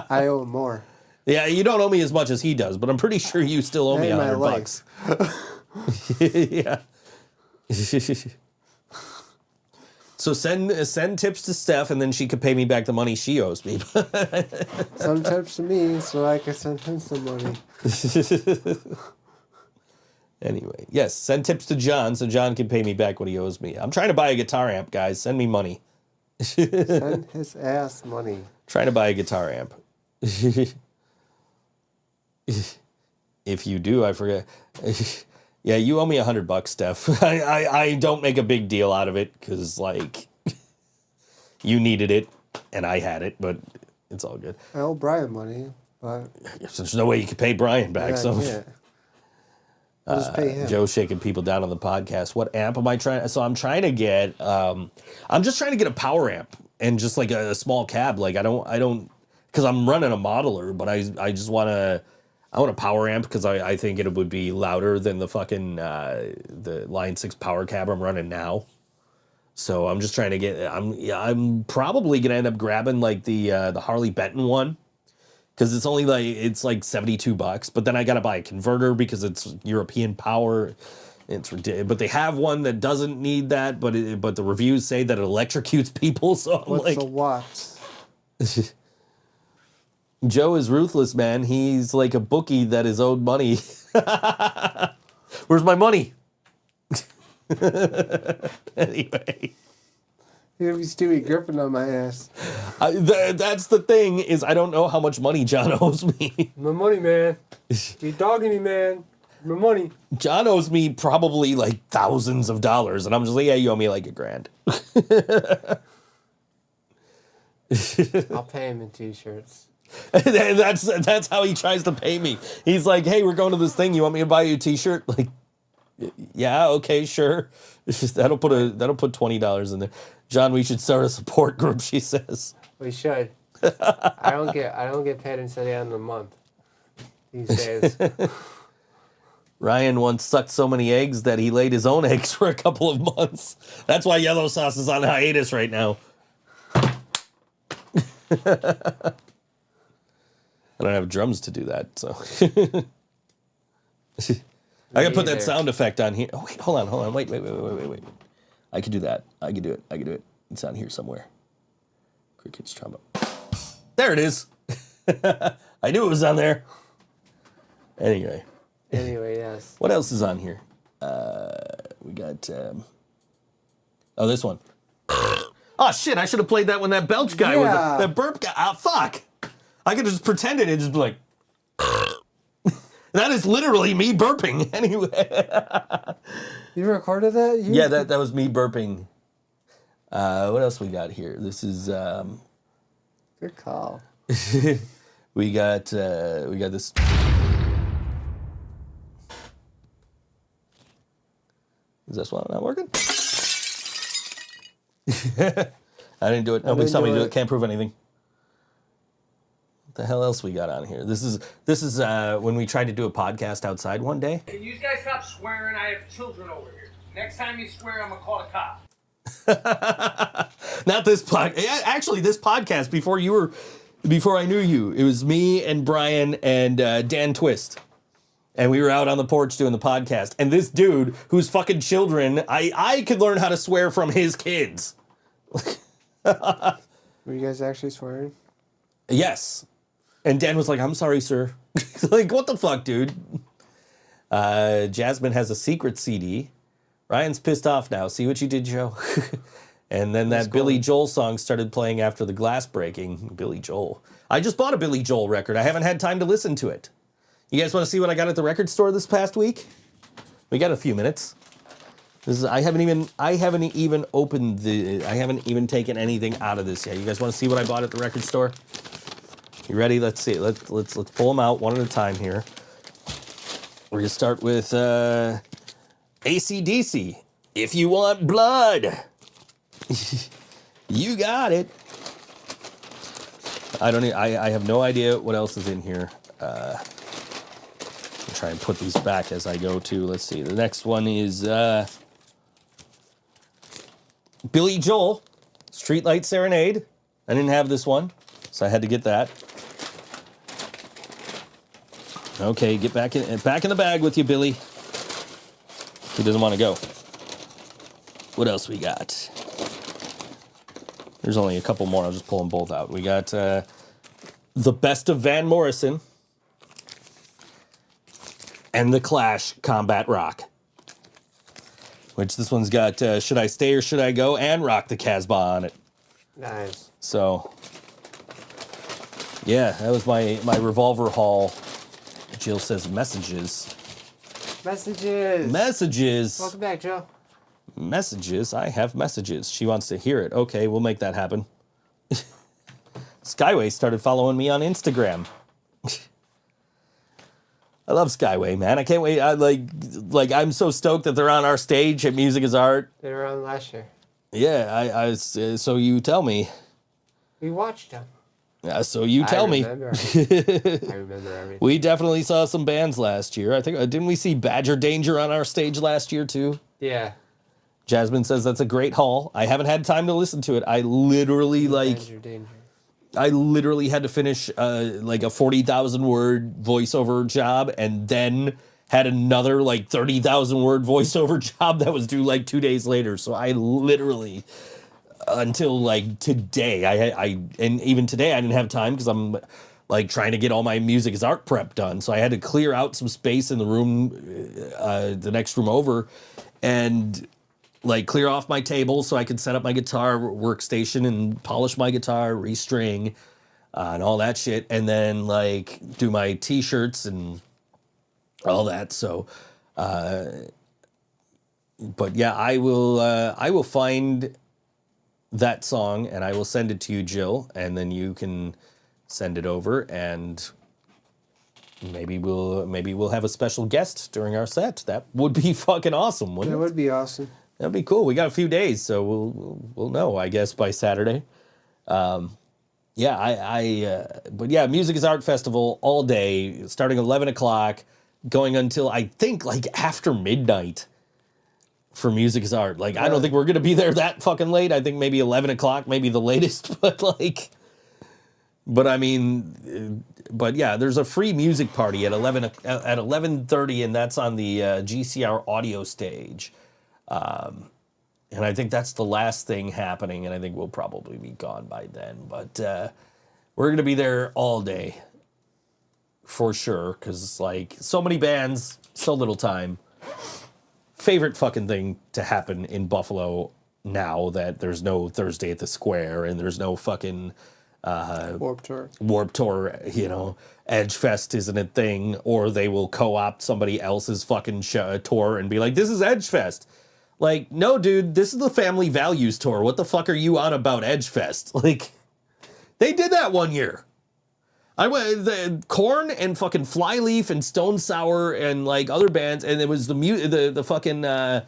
I owe more. Yeah, you don't owe me as much as he does, but I'm pretty sure you still owe me Hey, my $100. Yeah. So send tips to Steph, and then she could pay me back the money she owes me. Some tips to me so I can send him some money. Anyway, yes, send tips to John so John can pay me back what he owes me. I'm trying to buy a guitar amp, guys. Send me money. Send his ass money. Trying to buy a guitar amp. If you do, I forget. Yeah, you owe me $100, Steph. I don't make a big deal out of it because, like, you needed it and I had it, but it's all good. I owe Brian money, but There's no way you can pay Brian back. yeah, So yeah. I'll just pay him. Joe's shaking people down on the podcast. What amp am I trying? So I'm trying to get. I'm just trying to get a power amp and just like a small cab. Like I don't, because I'm running a modeler, but I just want to. I want a power amp because I think it would be louder than the fucking the Line 6 power cab I'm running now. So I'm just trying to get. I'm probably gonna end up grabbing like the Harley Benton one because it's only like $72. But then I gotta buy a converter because it's European power. It's ridiculous. But they have one that doesn't need that. But the reviews say that it electrocutes people. So I'm What's like, a watt? Joe is ruthless, man. He's like a bookie that is owed money. Where's my money? Anyway. You're gonna be Stewie Griffin on my ass. That's the thing is I don't know how much money John owes me. My money, man. You're dogging me, man. My money. John owes me probably like thousands of dollars. And I'm just like, yeah, you owe me like $1,000. I'll pay him in t-shirts. That's how he tries to pay me. He's like, hey, we're going to this thing. You want me to buy you a t-shirt? Like, yeah, okay, sure. That'll put $20 in there. John, we should start a support group, she says. We should. I don't get paid until the end of the month these days. Ryan once sucked so many eggs that he laid his own eggs for a couple of months. That's why Yellow Sauce is on hiatus right now. I don't have drums to do that, so. I gotta put that sound effect on here. Oh, wait, hold on. Wait. I can do that. I can do it. It's on here somewhere. Cricket's trombone. There it is. I knew it was on there. Anyway, yes. what else is on here? We got, this one. Oh, shit, I should have played that when that belch guy was, that burp guy. Ah, fuck. I could just pretend it and just be like, that is literally me burping. Anyway. You recorded that? Yeah, that was me burping. What else we got here? This is, Good call. we got this. Is this one not working? I didn't do it. Nobody's telling me to do it. Can't prove anything. What the hell else we got on here? This is when we tried to do a podcast outside one day. Can you guys stop swearing? I have children over here. Next time you swear, I'm gonna call a cop. Not this podcast. Actually, this podcast before I knew you, it was me and Brian and Dan Twist. And we were out on the porch doing the podcast. And this dude, whose fucking children, I could learn how to swear from his kids. Were you guys actually swearing? Yes. And Dan was like, I'm sorry, sir. Like, what the fuck, dude? Jasmine has a secret CD. Ryan's pissed off now. See what you did, Joe? And then that Billy Joel song started playing after the glass breaking. Billy Joel. I just bought a Billy Joel record. I haven't had time to listen to it. You guys want to see what I got at the record store this past week? We got a few minutes. I haven't even opened I haven't even taken anything out of this yet. You guys want to see what I bought at the record store? You ready? Let's see. Let's pull them out one at a time here. We're gonna start with AC/DC. If you want blood, you got it. I have no idea what else is in here. I'll try and put these back as I go too. Let's see. The next one is Billy Joel, Streetlight Serenade. I didn't have this one, so I had to get that. Okay, get back in the bag with you, Billy. He doesn't want to go. What else we got? There's only a couple more. I'll just pull them both out. We got The Best of Van Morrison and The Clash Combat Rock. Which this one's got Should I Stay or Should I Go and Rock the Casbah on it. Nice. So, yeah, that was my Revolver haul. Jill says messages. Messages. Welcome back, Joe. Messages. I have messages. She wants to hear it. Okay, we'll make that happen. Skyway started following me on Instagram. I love Skyway, man. I can't wait. I'm so stoked that they're on our stage at Music is Art. They were on last year. Yeah, so you tell me. We watched them. So you tell me. I remember everything. We definitely saw some bands last year. I think, didn't we see Badger Danger on our stage last year too? Yeah. Jasmine says that's a great haul. I haven't had time to listen to it. I literally Danger. I literally had to finish like a 40,000 word voiceover job and then had another like 30,000 word voiceover job that was due like 2 days later. So I literally, until like today, and even today I didn't have time because I'm like trying to get all my Music is Art prep done. So I had to clear out some space in the room, the next room over, and like clear off my table so I could set up my guitar workstation and polish my guitar, restring, and all that shit, and then like do my t-shirts and all that. So, but yeah, I will find that song and I will send it to you, Jill, and then you can send it over, and maybe we'll have a special guest during our set. That would be fucking awesome, wouldn't it? That would be awesome. That'd be cool. We got a few days, so we'll know, I guess, by Saturday. But yeah, Music is Art Festival all day, starting 11 o'clock, going until I think like after midnight for Music is Art. Like, I don't think we're going to be there that fucking late. I think maybe 11 o'clock, maybe the latest, but yeah, there's a free music party at 11:30, and that's on the GCR audio stage. And I think that's the last thing happening, and I think we'll probably be gone by then. But we're going to be there all day for sure, because it's like so many bands, so little time. Favorite fucking thing to happen in Buffalo now that there's no Thursday at the Square and there's no fucking Warped Tour. You know, Edge Fest isn't a thing, or they will co-opt somebody else's fucking tour and be like, this is Edge Fest. Like, no, dude, this is the Family Values Tour. What the fuck are you on about Edge Fest? Like, they did that one year. I went, the Korn and fucking Flyleaf and Stone Sour and like other bands, and it was the fucking the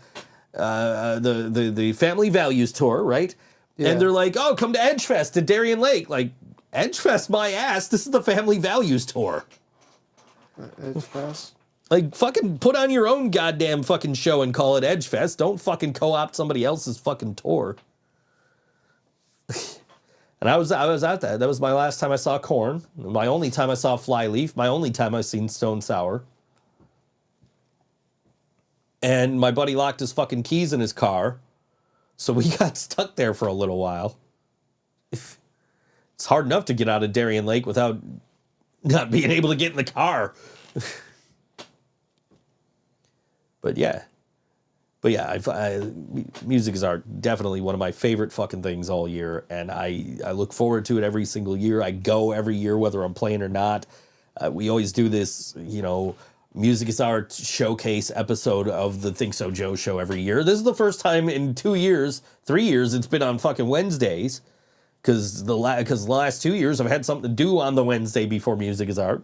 Family Values Tour, right? Yeah. And they're like, oh, come to Edge Fest at Darien Lake. Like, Edge Fest my ass. This is the Family Values Tour. Edge Fest. Like, fucking put on your own goddamn fucking show and call it Edge Fest. Don't fucking co-opt somebody else's fucking tour. And I was out there. That was my last time I saw Korn. My only time I saw Flyleaf. My only time I've seen Stone Sour. And my buddy locked his fucking keys in his car. So we got stuck there for a little while. It's hard enough to get out of Darien Lake without not being able to get in the car. But yeah, Music is Art, definitely one of my favorite fucking things all year, and I look forward to it every single year. I go every year, whether I'm playing or not. We always do this, Music is Art showcase episode of the Think So Joe show every year. This is the first time in 3 years, it's been on fucking Wednesdays. Because the last 2 years I've had something to do on the Wednesday before Music is Art.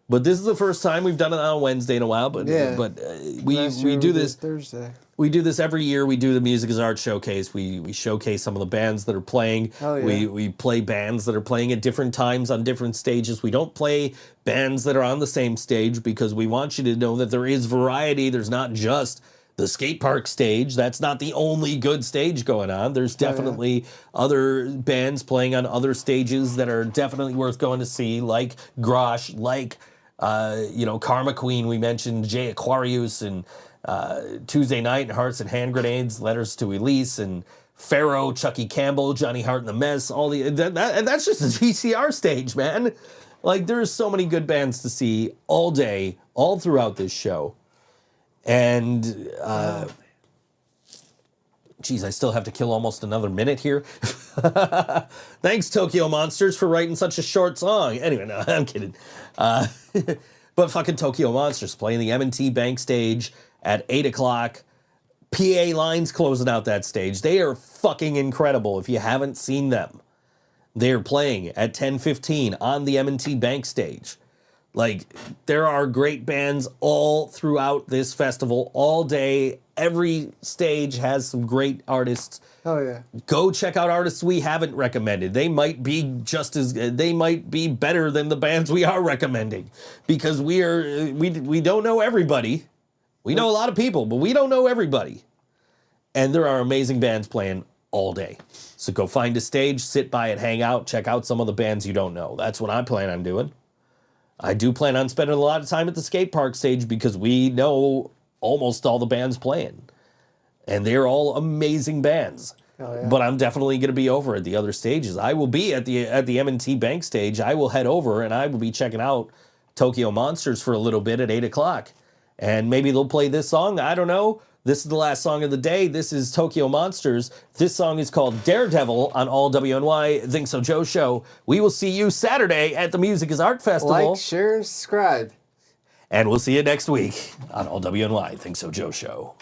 But this is the first time we've done it on a Wednesday in a while. But we do this Thursday. We do this every year. We do the Music is Art showcase. We showcase some of the bands that are playing. Oh, yeah. We play bands that are playing at different times on different stages. We don't play bands that are on the same stage because we want you to know that there is variety. There's not just the skate park stage. That's not the only good stage going on. There's definitely other bands playing on other stages that are definitely worth going to see, like Grosh, like Karma Queen. We mentioned Jay Aquarius and Tuesday Night, Hearts and Hand Grenades, Letters to Elise, and Pharaoh, Chucky Campbell, Johnny Hart and the Mess. And that's just a GCR stage, man. Like, there's so many good bands to see all day, all throughout this show. And, geez, I still have to kill almost another minute here. Thanks, Tokyo Monsters, for writing such a short song. Anyway, no, I'm kidding. But fucking Tokyo Monsters playing the M&T Bank stage at 8 o'clock. PA Lines closing out that stage. They are fucking incredible if you haven't seen them. They're playing at 10:15 on the M&T Bank stage. Like, there are great bands all throughout this festival, all day. Every stage has some great artists. Oh, yeah. Go check out artists we haven't recommended. They might be they might be better than the bands we are recommending, because we don't know everybody. We know a lot of people, but we don't know everybody. And there are amazing bands playing all day. So go find a stage, sit by it, hang out, check out some of the bands you don't know. That's what I plan on doing. I do plan on spending a lot of time at the skate park stage because we know almost all the bands playing. And they're all amazing bands. Oh, yeah. But I'm definitely going to be over at the other stages. I will be at the M&T Bank stage. I will head over and I will be checking out Tokyo Monsters for a little bit at 8 o'clock. And maybe they'll play this song. I don't know. This is the last song of the day. This is Tokyo Monsters. This song is called Daredevil on All WNY Think So Joe Show. We will see you Saturday at the Music is Art Festival. Like, share, and subscribe. And we'll see you next week on All WNY Think So Joe Show.